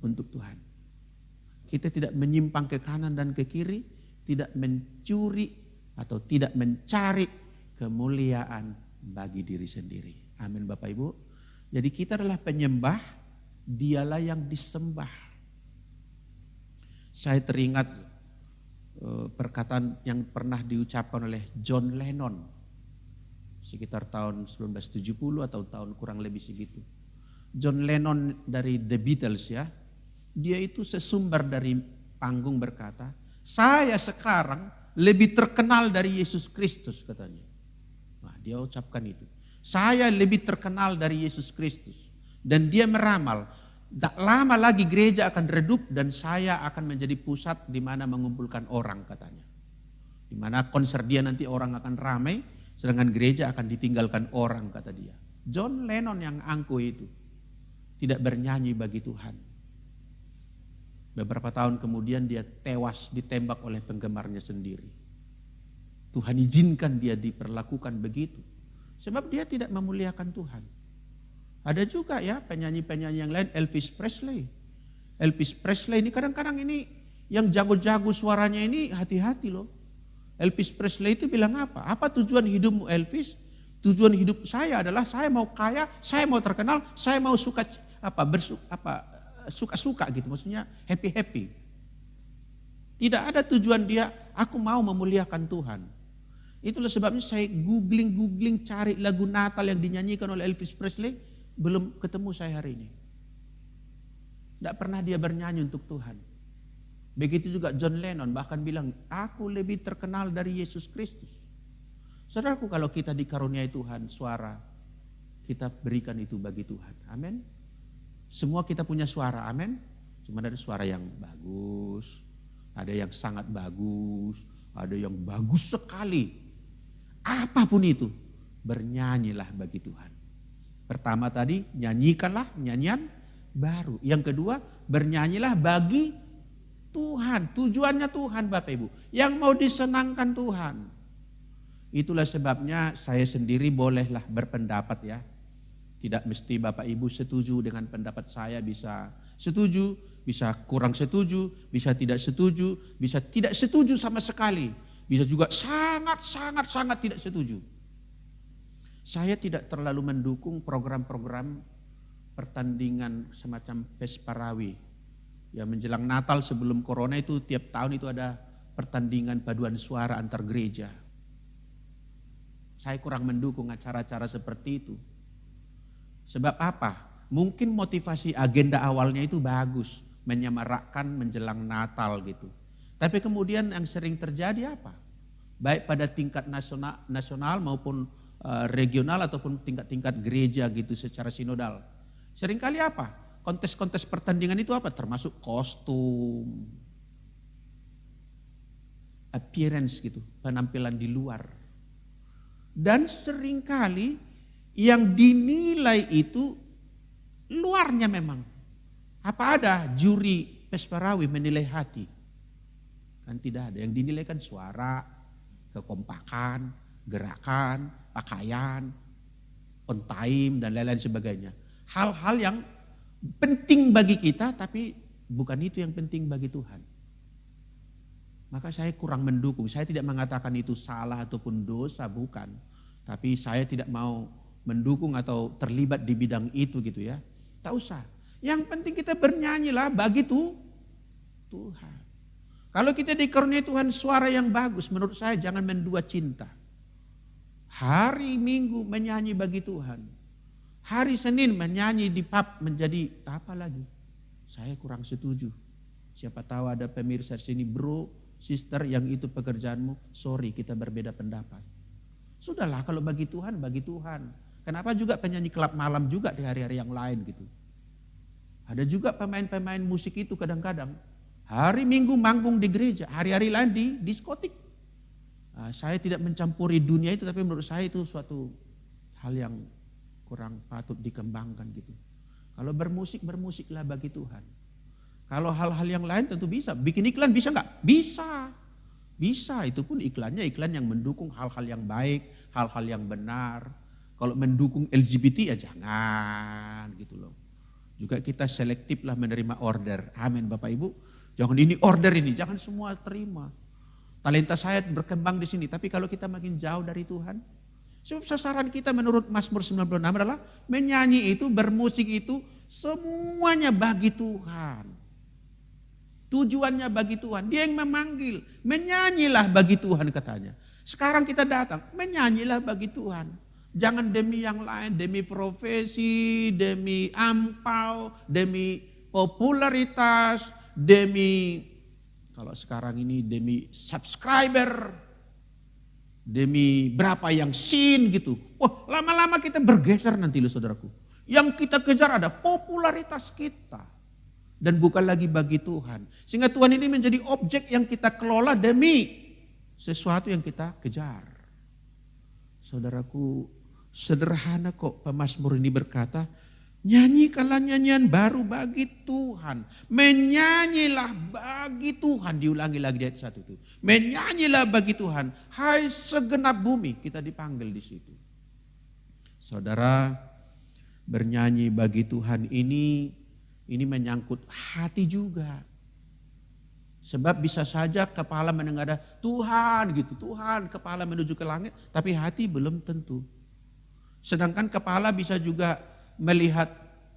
untuk Tuhan. Kita tidak menyimpang ke kanan dan ke kiri, tidak mencuri atau tidak mencari kemuliaan bagi diri sendiri. Amin Bapak Ibu. Jadi kita adalah penyembah, dialah yang disembah. Saya teringat perkataan yang pernah diucapkan oleh John Lennon sekitar tahun 1970 atau tahun kurang lebih segitu. John Lennon dari The Beatles ya, dia itu sesumber dari panggung berkata, saya sekarang lebih terkenal dari Yesus Kristus katanya. Nah, dia ucapkan itu. Saya lebih terkenal dari Yesus Kristus. Dan dia meramal, tak lama lagi gereja akan redup dan saya akan menjadi pusat di mana mengumpulkan orang katanya. Di mana konser dia nanti orang akan ramai, sedangkan gereja akan ditinggalkan orang kata dia. John Lennon yang angkuh itu tidak bernyanyi bagi Tuhan. Beberapa tahun kemudian dia tewas ditembak oleh penggemarnya sendiri. Tuhan izinkan dia diperlakukan begitu. Sebab dia tidak memuliakan Tuhan. Ada juga ya penyanyi-penyanyi yang lain, Elvis Presley. Elvis Presley ini kadang-kadang ini yang jago-jago suaranya ini hati-hati loh. Elvis Presley itu bilang apa? Apa tujuan hidupmu Elvis? Tujuan hidup saya adalah saya mau kaya, saya mau terkenal, saya mau suka-suka gitu, maksudnya happy-happy. Tidak ada tujuan dia, aku mau memuliakan Tuhan. Itulah sebabnya saya googling cari lagu Natal yang dinyanyikan oleh Elvis Presley, belum ketemu saya hari ini. Tidak pernah dia bernyanyi untuk Tuhan. Begitu juga John Lennon bahkan bilang, aku lebih terkenal dari Yesus Kristus. Saudaraku, kalau kita dikaruniai Tuhan suara, kita berikan itu bagi Tuhan. Amin. Semua kita punya suara, amin. Cuma ada suara yang bagus, ada yang sangat bagus, ada yang bagus sekali. Apapun itu, bernyanyilah bagi Tuhan. Pertama tadi, nyanyikanlah nyanyian baru. Yang kedua, bernyanyilah bagi Tuhan. Tujuannya Tuhan Bapak Ibu. Yang mau disenangkan Tuhan. Itulah sebabnya saya sendiri bolehlah berpendapat ya. Tidak mesti Bapak Ibu setuju dengan pendapat saya, bisa setuju, bisa kurang setuju, bisa tidak setuju, bisa tidak setuju sama sekali. Bisa juga sangat tidak setuju. Saya tidak terlalu mendukung program-program pertandingan semacam Pesparawi. Ya menjelang Natal sebelum Corona itu tiap tahun itu ada pertandingan paduan suara antar gereja. Saya kurang mendukung acara-acara seperti itu. Sebab apa? Mungkin motivasi agenda awalnya itu bagus, menyemarakkan menjelang Natal gitu. Tapi kemudian yang sering terjadi apa? Baik pada tingkat nasional maupun regional ataupun tingkat-tingkat gereja gitu secara sinodal. Seringkali apa? Kontes-kontes pertandingan itu apa? Termasuk kostum, appearance gitu, penampilan di luar. Dan seringkali yang dinilai itu luarnya memang. Apa ada juri Pesparawi menilai hati? Kan tidak ada. Yang dinilai kan suara, kekompakan, gerakan, pakaian, on time dan lain-lain sebagainya. Hal-hal yang penting bagi kita tapi bukan itu yang penting bagi Tuhan. Maka saya kurang mendukung. Saya tidak mengatakan itu salah ataupun dosa, bukan. Tapi saya tidak mau mendukung atau terlibat di bidang itu gitu ya. Tak usah. Yang penting kita bernyanyilah bagi Tuhan. Kalau kita dikaruniai Tuhan suara yang bagus, menurut saya jangan mendua cinta. Hari Minggu menyanyi bagi Tuhan. Hari Senin menyanyi di pub menjadi apa lagi? Saya kurang setuju. Siapa tahu ada pemirsa sini, bro, sister yang itu pekerjaanmu, sorry kita berbeda pendapat. Sudahlah kalau bagi Tuhan, bagi Tuhan. Kenapa juga penyanyi klub malam juga di hari-hari yang lain gitu. Ada juga pemain-pemain musik itu kadang-kadang hari Minggu manggung di gereja, hari-hari lain di diskotik. Saya tidak mencampuri dunia itu, tapi menurut saya itu suatu hal yang kurang patut dikembangkan gitu. Kalau bermusik, bermusiklah bagi Tuhan. Kalau hal-hal yang lain tentu bisa. Bikin iklan bisa nggak? Bisa. Bisa, itu pun iklannya iklan yang mendukung hal-hal yang baik, hal-hal yang benar. Kalau mendukung LGBT ya jangan gitu loh. Juga kita selektif lah menerima order. Amin Bapak Ibu. Jangan ini order ini, jangan semua terima. Talenta saya berkembang di sini, tapi kalau kita makin jauh dari Tuhan, sebab sasaran kita menurut Mazmur 96 adalah menyanyi itu, bermusik itu semuanya bagi Tuhan. Tujuannya bagi Tuhan, dia yang memanggil, menyanyilah bagi Tuhan katanya. Sekarang kita datang, menyanyilah bagi Tuhan. Jangan demi yang lain, demi profesi, demi ampau, demi popularitas, demi, kalau sekarang ini demi subscriber, demi berapa yang sin gitu. Wah, lama-lama kita bergeser nanti loh saudaraku. Yang kita kejar ada popularitas kita. Dan bukan lagi bagi Tuhan. Sehingga Tuhan ini menjadi objek yang kita kelola demi sesuatu yang kita kejar. Saudaraku, sederhana kok pemazmur ini berkata, nyanyikanlah nyanyian baru bagi Tuhan. Menyanyilah bagi Tuhan. Diulangi lagi di ayat 1 itu. Menyanyilah bagi Tuhan. Hai segenap bumi. Kita dipanggil di situ. Saudara, bernyanyi bagi Tuhan ini menyangkut hati juga. Sebab bisa saja kepala menengadah Tuhan gitu. Tuhan, kepala menuju ke langit. Tapi hati belum tentu. Sedangkan kepala bisa juga melihat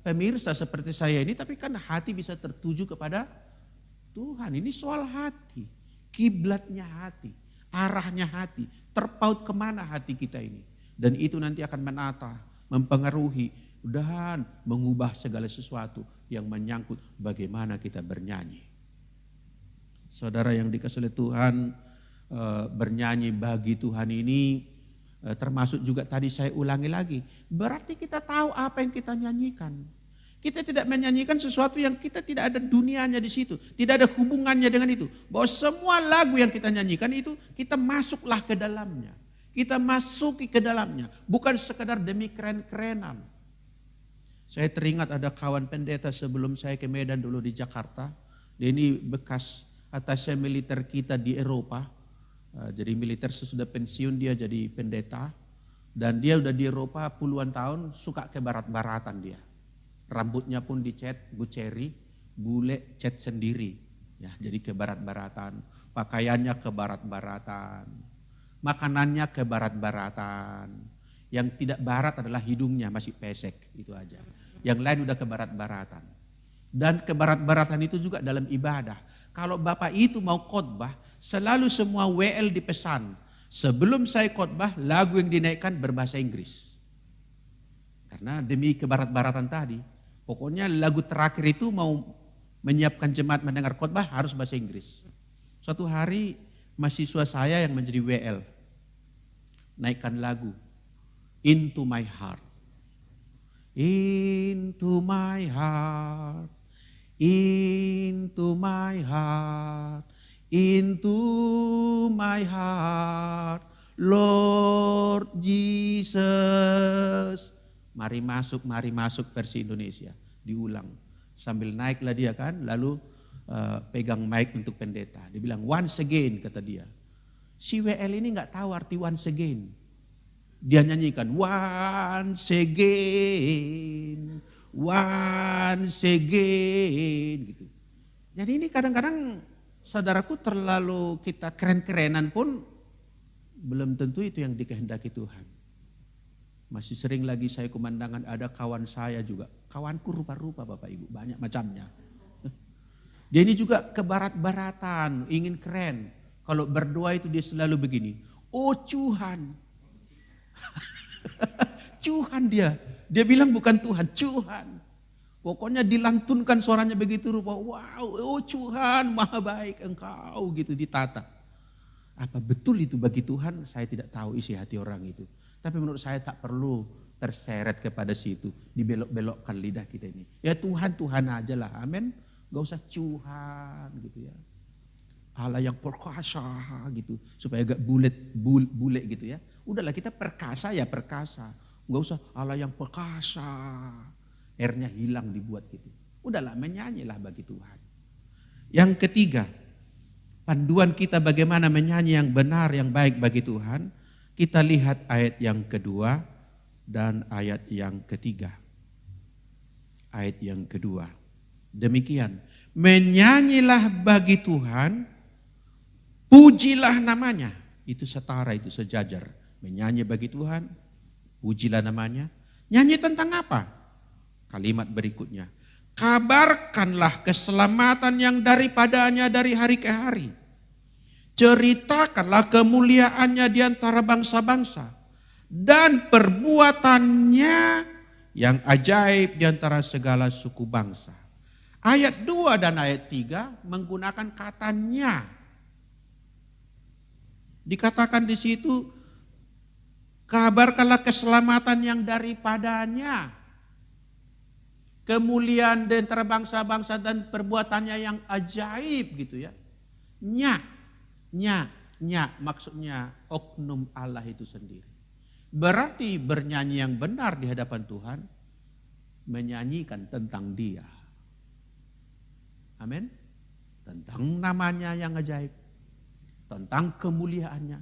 pemirsa seperti saya ini, tapi kan hati bisa tertuju kepada Tuhan. Ini soal hati, kiblatnya hati, arahnya hati, terpaut kemana hati kita ini. Dan itu nanti akan menata, mempengaruhi, dan mengubah segala sesuatu yang menyangkut bagaimana kita bernyanyi. Saudara yang dikasihi oleh Tuhan, bernyanyi bagi Tuhan ini termasuk juga tadi saya ulangi lagi. Berarti kita tahu apa yang kita nyanyikan. Kita tidak menyanyikan sesuatu yang kita tidak ada dunianya di situ. Tidak ada hubungannya dengan itu. Bahwa semua lagu yang kita nyanyikan itu kita masuklah ke dalamnya. Kita masuki ke dalamnya. Bukan sekedar demi keren-kerenan. Saya teringat ada kawan pendeta sebelum saya ke Medan dulu di Jakarta. Dia ini bekas atasnya militer kita di Eropa. Jadi militer sesudah pensiun dia jadi pendeta. Dan dia udah di Eropa puluhan tahun, suka ke barat-baratan dia. Rambutnya pun dicat buceri, bule cat sendiri. Ya, jadi ke barat-baratan. Pakaiannya ke barat-baratan. Makanannya ke barat-baratan. Yang tidak barat adalah hidungnya masih pesek, itu aja. Yang lain udah ke barat-baratan. Dan ke barat-baratan itu juga dalam ibadah. Kalau Bapak itu mau khotbah, selalu semua WL dipesan. Sebelum saya khotbah, lagu yang dinaikkan berbahasa Inggris. Karena demi ke barat-baratan tadi, pokoknya lagu terakhir itu mau menyiapkan jemaat mendengar khotbah harus bahasa Inggris. Suatu hari mahasiswa saya yang menjadi WL naikkan lagu Into My Heart. Into my heart, into my heart, into my heart, Lord Jesus. Mari masuk versi Indonesia. Diulang. Sambil naiklah dia kan, lalu pegang mic untuk pendeta. Dia bilang once again kata dia. Si WL ini gak tahu arti once again. Dia nyanyikan once again gitu. Jadi ini kadang-kadang saudaraku terlalu kita keren-kerenan pun belum tentu itu yang dikehendaki Tuhan. Masih sering lagi saya kumandangan ada kawan saya juga. Kawanku rupa-rupa Bapak Ibu, banyak macamnya. Dia ini juga ke barat-baratan, ingin keren. Kalau berdoa itu dia selalu begini. Oh Tuhan. Tuhan dia bilang bukan Tuhan, Tuhan. Pokoknya dilantunkan suaranya begitu rupa, wow, oh Tuhan maha baik engkau gitu ditata. Apa betul itu bagi Tuhan? Saya tidak tahu isi hati orang itu. Tapi menurut saya tak perlu terseret kepada situ, dibelok-belokkan lidah kita ini. Ya Tuhan, Tuhan aja lah, amin. Gak usah Tuhan gitu ya. Allah yang perkasa gitu, supaya gak bule gitu ya. Udahlah kita perkasa ya perkasa. Gak usah Allah yang perkasa, R-nya hilang dibuat gitu. Udahlah menyanyilah bagi Tuhan. Yang ketiga, panduan kita bagaimana menyanyi yang benar, yang baik bagi Tuhan. Kita lihat ayat yang kedua dan ayat yang ketiga. Ayat yang kedua. Demikian, menyanyilah bagi Tuhan, pujilah namanya. Itu setara, itu sejajar. Menyanyi bagi Tuhan, pujilah namanya. Nyanyi tentang apa? Kalimat berikutnya. Kabarkanlah keselamatan yang daripadanya dari hari ke hari. Ceritakanlah kemuliaannya di antara bangsa-bangsa. Dan perbuatannya yang ajaib di antara segala suku bangsa. Ayat 2 dan ayat 3 menggunakan katanya. Dikatakan di situ, kabarkanlah keselamatan yang daripadanya. Kemuliaan di antara bangsa-bangsa dan perbuatannya yang ajaib gitu ya. Nya, maksudnya oknum Allah itu sendiri. Berarti bernyanyi yang benar di hadapan Tuhan, menyanyikan tentang Dia. Amin. Tentang namanya yang ajaib, tentang kemuliaannya,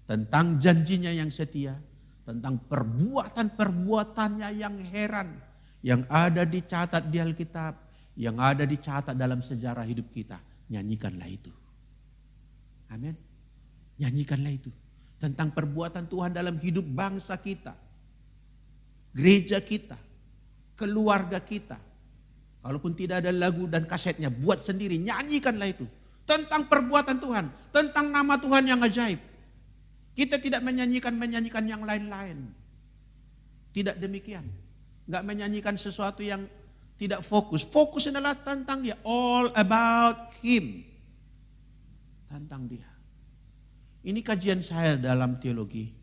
tentang janjinya yang setia, tentang perbuatan-perbuatannya yang heran, yang ada dicatat di Alkitab, yang ada dicatat dalam sejarah hidup kita. Nyanyikanlah itu. Amin. Nyanyikanlah itu. Tentang perbuatan Tuhan dalam hidup bangsa kita, gereja kita, keluarga kita. Kalaupun tidak ada lagu dan kasetnya, buat sendiri, nyanyikanlah itu. Tentang perbuatan Tuhan, tentang nama Tuhan yang ajaib. Kita tidak menyanyikan yang lain-lain. Tidak demikian. Enggak menyanyikan sesuatu yang tidak fokus. Fokus adalah tentang Dia. All about Him. Tentang Dia. Ini kajian saya dalam teologi.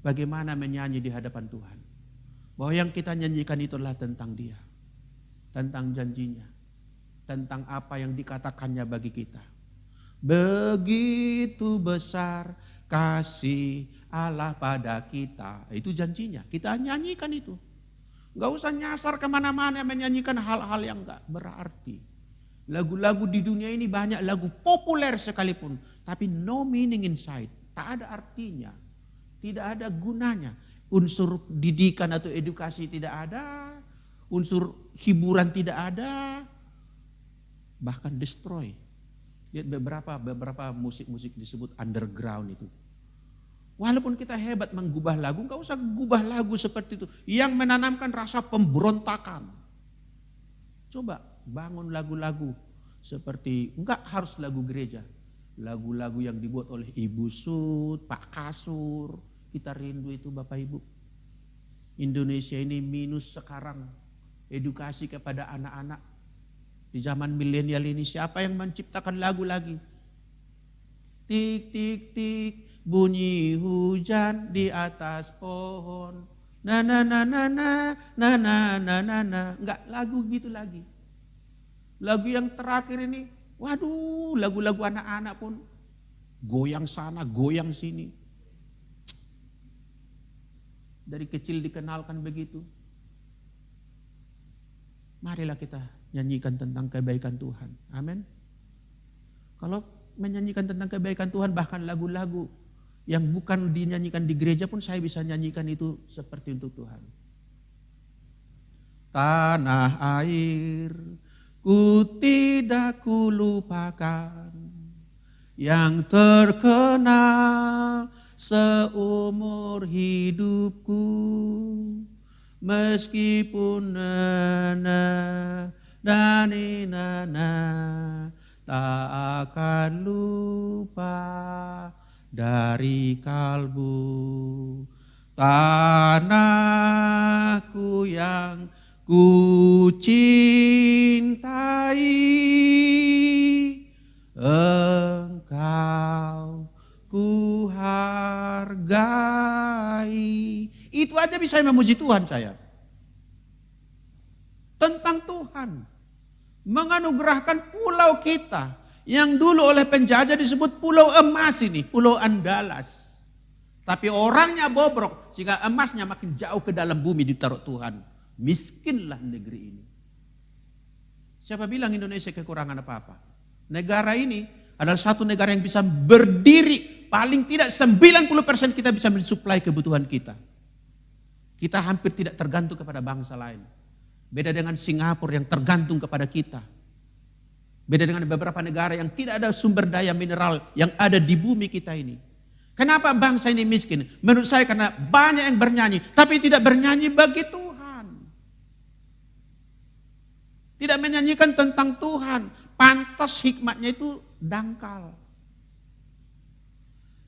Bagaimana menyanyi di hadapan Tuhan. Bahwa yang kita nyanyikan itu adalah tentang Dia. Tentang janjinya. Tentang apa yang dikatakannya bagi kita. Begitu besar kasih Allah pada kita. Itu janjinya. Kita nyanyikan itu. Gak usah nyasar kemana-mana menyanyikan hal-hal yang gak berarti. Lagu-lagu di dunia ini banyak lagu populer sekalipun. Tapi no meaning inside. Tak ada artinya. Tidak ada gunanya. Unsur didikan atau edukasi tidak ada. Unsur hiburan tidak ada. Bahkan destroy. Lihat beberapa musik-musik disebut underground itu. Walaupun kita hebat menggubah lagu, gak usah gubah lagu seperti itu. Yang menanamkan rasa pemberontakan. Coba bangun lagu-lagu seperti, enggak harus lagu gereja. Lagu-lagu yang dibuat oleh Ibu Sud, Pak Kasur. Kita rindu itu Bapak Ibu. Indonesia ini minus sekarang. Edukasi kepada anak-anak. Di zaman milenial ini siapa yang menciptakan lagu lagi? Tik tik tik bunyi hujan di atas pohon. Na na na na na na na na na na. Enggak lagu gitu lagi. Lagu yang terakhir ini, waduh, lagu-lagu anak-anak pun goyang sana, goyang sini. Dari kecil dikenalkan begitu. Marilah kita nyanyikan tentang kebaikan Tuhan. Amin. Kalau menyanyikan tentang kebaikan Tuhan, bahkan lagu-lagu yang bukan dinyanyikan di gereja pun saya bisa nyanyikan itu seperti untuk Tuhan. Tanah air ku tidak kulupakan, yang terkenal seumur hidupku, meskipun nana dan nana tak akan lupa dari kalbu. Tanahku yang ku cintai, engkau ku hargai. Itu aja bisa memuji Tuhan saya. Tentang Tuhan. Menganugerahkan pulau kita. Yang dulu oleh penjajah disebut pulau emas ini. Pulau Andalas. Tapi orangnya bobrok. Sehingga emasnya makin jauh ke dalam bumi ditaruh Tuhan. Miskinlah negeri ini. Siapa bilang Indonesia kekurangan apa-apa? Negara ini adalah satu negara yang bisa berdiri. Paling tidak 90% kita bisa mensuplai kebutuhan kita. Kita hampir tidak tergantung kepada bangsa lain. Beda dengan Singapura yang tergantung kepada kita. Beda dengan beberapa negara yang tidak ada sumber daya mineral yang ada di bumi kita ini. Kenapa bangsa ini miskin? Menurut saya karena banyak yang bernyanyi, tapi tidak bernyanyi bagi Tuhan. Tidak menyanyikan tentang Tuhan. Pantas hikmatnya itu dangkal.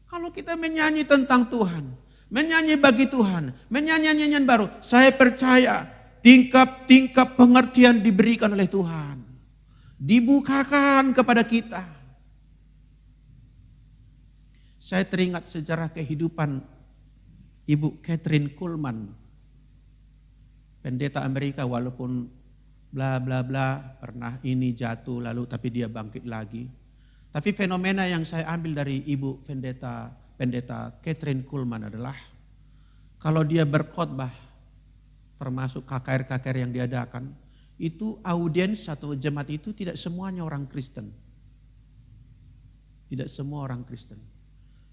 Kalau kita menyanyi tentang Tuhan, menyanyi bagi Tuhan, menyanyi nyanyian baru, saya percaya tingkap-tingkap pengertian diberikan oleh Tuhan. Dibukakan kepada kita. Saya teringat sejarah kehidupan Ibu Kathryn Kuhlman. Pendeta Amerika walaupun bla bla bla pernah ini jatuh lalu tapi dia bangkit lagi. Tapi fenomena yang saya ambil dari Ibu pendeta Kathryn Kuhlman adalah kalau dia berkhotbah termasuk KKR-KKR yang diadakan, itu audiens atau jemaat itu tidak semuanya orang Kristen. Tidak semua orang Kristen.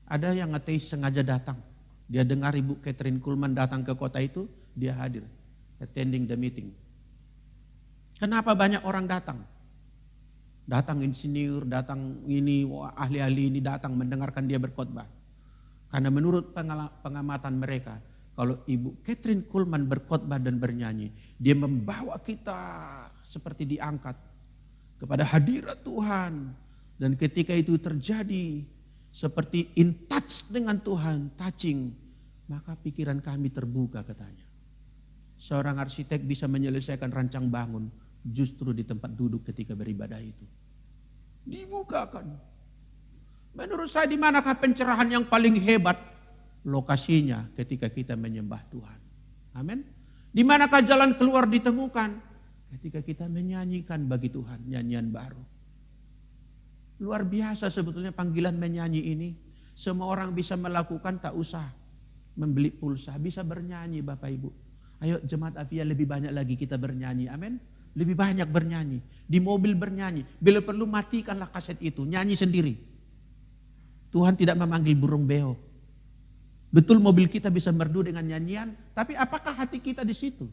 Ada yang ateis sengaja datang. Dia dengar Ibu Kathryn Kuhlman datang ke kota itu, dia hadir. Attending the meeting. Kenapa banyak orang datang? Datang insinyur, datang ini, ahli-ahli ini datang mendengarkan dia berkhotbah. Karena menurut pengamatan mereka, kalau Ibu Kathryn Kuhlman berkhotbah dan bernyanyi, dia membawa kita seperti diangkat kepada hadirat Tuhan. Dan ketika itu terjadi, seperti in touch dengan Tuhan, touching, maka pikiran kami terbuka katanya. Seorang arsitek bisa menyelesaikan rancang bangun justru di tempat duduk ketika beribadah itu. Dibukakan. Menurut saya di manakah pencerahan yang paling hebat? Lokasinya ketika kita menyembah Tuhan. Amin. Di manakah jalan keluar ditemukan? Ketika kita menyanyikan bagi Tuhan nyanyian baru. Luar biasa sebetulnya panggilan menyanyi ini. Semua orang bisa melakukan, tak usah membeli pulsa. Bisa bernyanyi Bapak Ibu. Ayo jemaat Afia lebih banyak lagi kita bernyanyi. Amin. Lebih banyak bernyanyi. Di mobil bernyanyi. Bila perlu matikanlah kaset itu. Nyanyi sendiri. Tuhan tidak memanggil burung beo. Betul mobil kita bisa merdu dengan nyanyian. Tapi apakah hati kita di situ?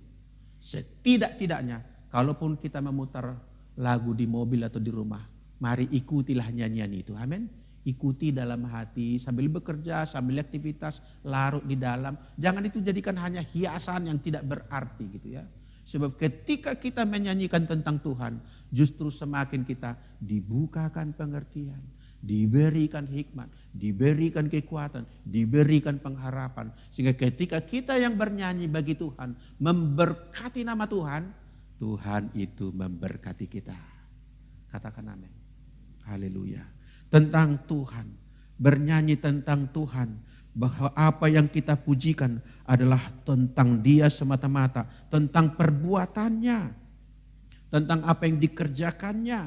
Setidak-tidaknya. Kalaupun kita memutar lagu di mobil atau di rumah. Mari ikutilah nyanyian itu. Amin. Ikuti dalam hati sambil bekerja, sambil aktivitas, larut di dalam. Jangan itu jadikan hanya hiasan yang tidak berarti gitu ya. Sebab ketika kita menyanyikan tentang Tuhan, justru semakin kita dibukakan pengertian, diberikan hikmat, diberikan kekuatan, diberikan pengharapan. Sehingga ketika kita yang bernyanyi bagi Tuhan, memberkati nama Tuhan, Tuhan itu memberkati kita. Katakan amin. Haleluya. Tentang Tuhan, bernyanyi tentang Tuhan, bahwa apa yang kita pujikan adalah tentang Dia semata-mata, tentang perbuatannya, tentang apa yang dikerjakannya.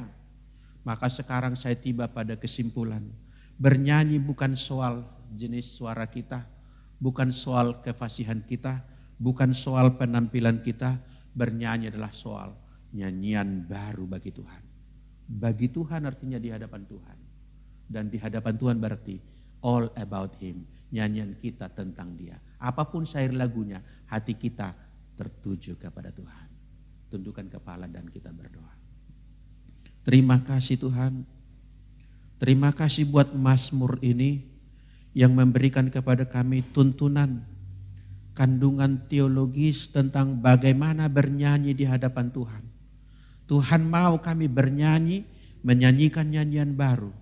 Maka sekarang saya tiba pada kesimpulan, bernyanyi bukan soal jenis suara kita, bukan soal kefasihan kita, bukan soal penampilan kita, bernyanyi adalah soal nyanyian baru bagi Tuhan. Bagi Tuhan artinya di hadapan Tuhan. Dan di hadapan Tuhan berarti all about Him. Nyanyian kita tentang Dia. Apapun syair lagunya, hati kita tertuju kepada Tuhan. Tundukkan kepala dan kita berdoa. Terima kasih Tuhan. Terima kasih buat Mazmur ini yang memberikan kepada kami tuntunan, kandungan teologis tentang bagaimana bernyanyi di hadapan Tuhan. Tuhan mau kami bernyanyi, menyanyikan nyanyian baru.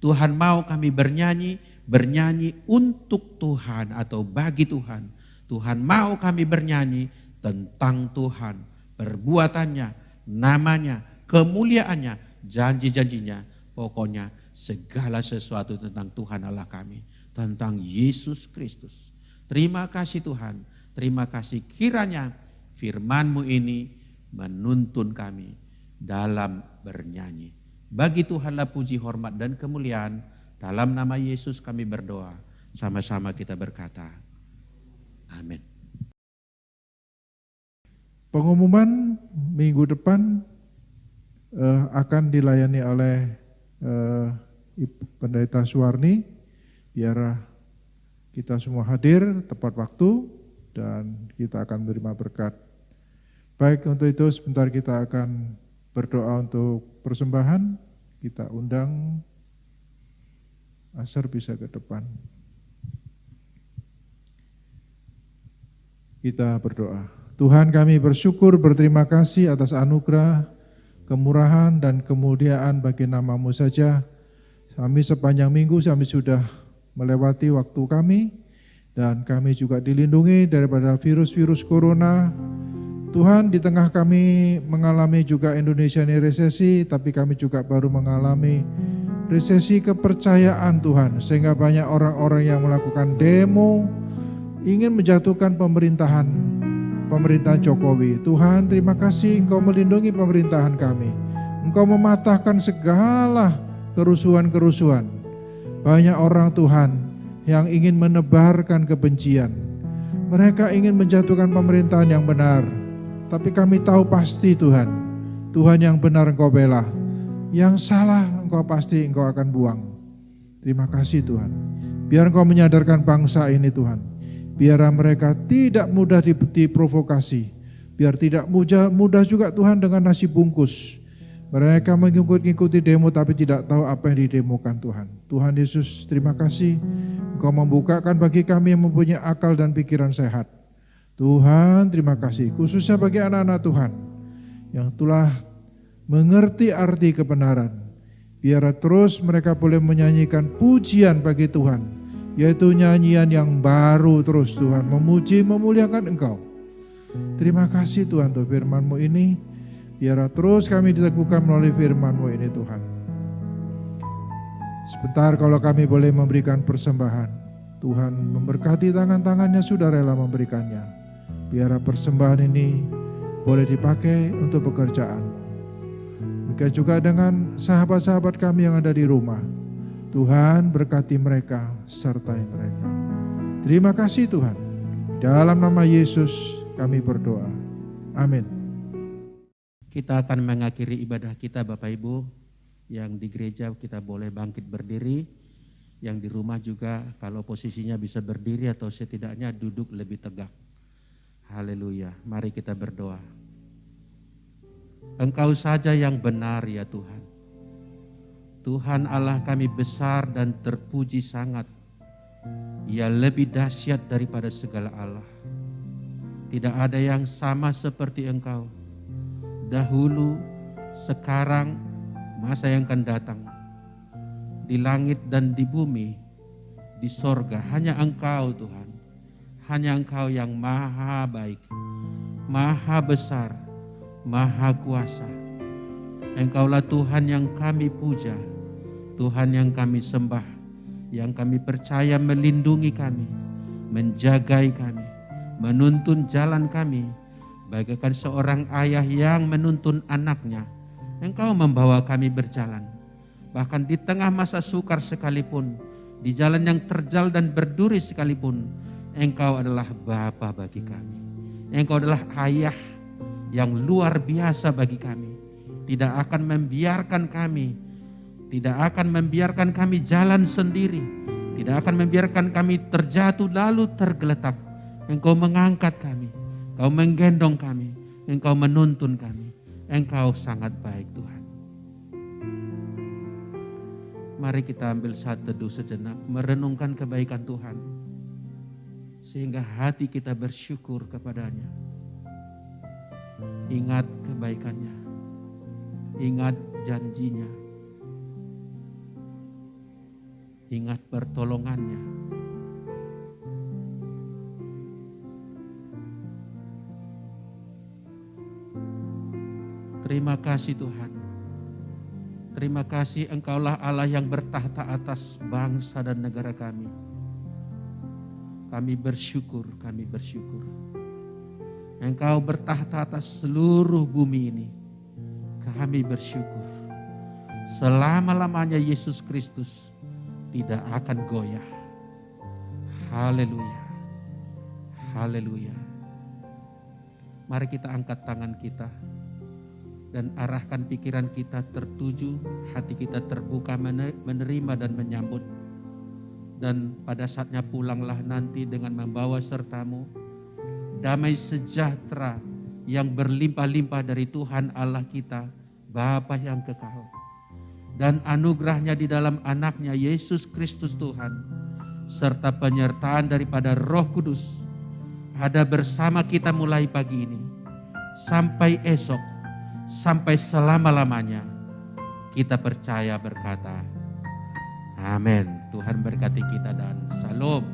Tuhan mau kami bernyanyi untuk Tuhan atau bagi Tuhan. Tuhan mau kami bernyanyi tentang Tuhan, perbuatannya, namanya, kemuliaannya, janji-janjinya, pokoknya segala sesuatu tentang Tuhan Allah kami, tentang Yesus Kristus. Terima kasih Tuhan, Terima kasih kiranya firman-Mu ini menuntun kami dalam bernyanyi. Bagi Tuhanlah puji, hormat, dan kemuliaan. Dalam nama Yesus kami berdoa. Sama-sama kita berkata, amin. Pengumuman minggu depan akan dilayani oleh Pendeta Suwarni. Biar kita semua hadir tepat waktu dan kita akan menerima berkat. Baik, untuk itu sebentar kita akan berdoa untuk persembahan. Kita undang Asar bisa ke depan. Kita berdoa. Tuhan, kami bersyukur, berterima kasih atas anugerah, kemurahan dan kemuliaan bagi nama-Mu saja. Kami sepanjang minggu kami sudah melewati waktu kami dan kami juga dilindungi daripada virus-virus corona. Tuhan, di tengah kami mengalami juga Indonesia ini resesi, tapi kami juga baru mengalami resesi kepercayaan Tuhan, sehingga banyak orang-orang yang melakukan demo ingin menjatuhkan pemerintahan Jokowi. Tuhan, terima kasih Engkau melindungi pemerintahan kami. Engkau mematahkan segala kerusuhan-kerusuhan. Banyak orang Tuhan yang ingin menebarkan kebencian. Mereka ingin menjatuhkan pemerintahan yang benar. Tapi kami tahu pasti Tuhan yang benar Engkau bela. Yang salah Engkau pasti Engkau akan buang. Terima kasih Tuhan. Biar Engkau menyadarkan bangsa ini Tuhan. Biar mereka tidak mudah diprovokasi. Biar tidak mudah juga Tuhan dengan nasi bungkus. Mereka mengikuti demo tapi tidak tahu apa yang didemokan Tuhan. Tuhan Yesus, terima kasih Engkau membukakan bagi kami yang mempunyai akal dan pikiran sehat. Tuhan, terima kasih khususnya bagi anak-anak Tuhan yang telah mengerti arti kebenaran. Biar terus mereka boleh menyanyikan pujian bagi Tuhan, yaitu nyanyian yang baru terus Tuhan, memuji, memuliakan Engkau. Terima kasih Tuhan untuk firman-Mu ini. Biar terus kami diteguhkan melalui firman-Mu ini Tuhan. Sebentar kalau kami boleh memberikan persembahan. Tuhan memberkati tangan-tangannya sudah rela memberikannya. Biar persembahan ini boleh dipakai untuk pekerjaan. Mungkin juga dengan sahabat-sahabat kami yang ada di rumah. Tuhan berkati mereka, sertai mereka. Terima kasih Tuhan. Dalam nama Yesus kami berdoa. Amin. Kita akan mengakhiri ibadah kita Bapak Ibu. Yang di gereja kita boleh bangkit berdiri. Yang di rumah juga kalau posisinya bisa berdiri atau setidaknya duduk lebih tegak. Haleluya. Mari kita berdoa. Engkau saja yang benar ya Tuhan. Tuhan Allah kami besar dan terpuji sangat. Ia lebih dahsyat daripada segala Allah. Tidak ada yang sama seperti Engkau. Dahulu, sekarang, masa yang akan datang. Di langit dan di bumi, di sorga, hanya Engkau Tuhan. Hanya Engkau yang maha baik, maha besar, maha kuasa. Engkaulah Tuhan yang kami puja, Tuhan yang kami sembah, yang kami percaya melindungi kami, menjagai kami, menuntun jalan kami, bagaikan seorang ayah yang menuntun anaknya. Engkau membawa kami berjalan, bahkan di tengah masa sukar sekalipun, di jalan yang terjal dan berduri sekalipun, Engkau adalah Bapa bagi kami. Engkau adalah ayah yang luar biasa bagi kami. Tidak akan membiarkan kami jalan sendiri. Tidak akan membiarkan kami terjatuh lalu tergeletak. Engkau mengangkat kami, Engkau menggendong kami, Engkau menuntun kami. Engkau sangat baik Tuhan. Mari kita ambil saat teduh sejenak, merenungkan kebaikan Tuhan. Sehingga hati kita bersyukur kepadanya. Ingat kebaikannya, ingat janjinya, ingat pertolongannya. Terima kasih Tuhan. Terima kasih Engkaulah Allah yang bertahta atas bangsa dan negara kami. Kami bersyukur, kami bersyukur. Engkau bertahta atas seluruh bumi ini. Kami bersyukur. Selama-lamanya Yesus Kristus tidak akan goyah. Haleluya. Haleluya. Mari kita angkat tangan kita dan arahkan pikiran kita tertuju, hati kita terbuka menerima dan menyambut. Dan pada saatnya pulanglah nanti dengan membawa sertamu damai sejahtera yang berlimpah-limpah dari Tuhan Allah kita, Bapa yang kekal. Dan anugerahnya di dalam anaknya Yesus Kristus Tuhan, serta penyertaan daripada Roh Kudus ada bersama kita mulai pagi ini sampai esok, sampai selama-lamanya. Kita percaya berkata, amin. Tuhan berkati kita dan salam.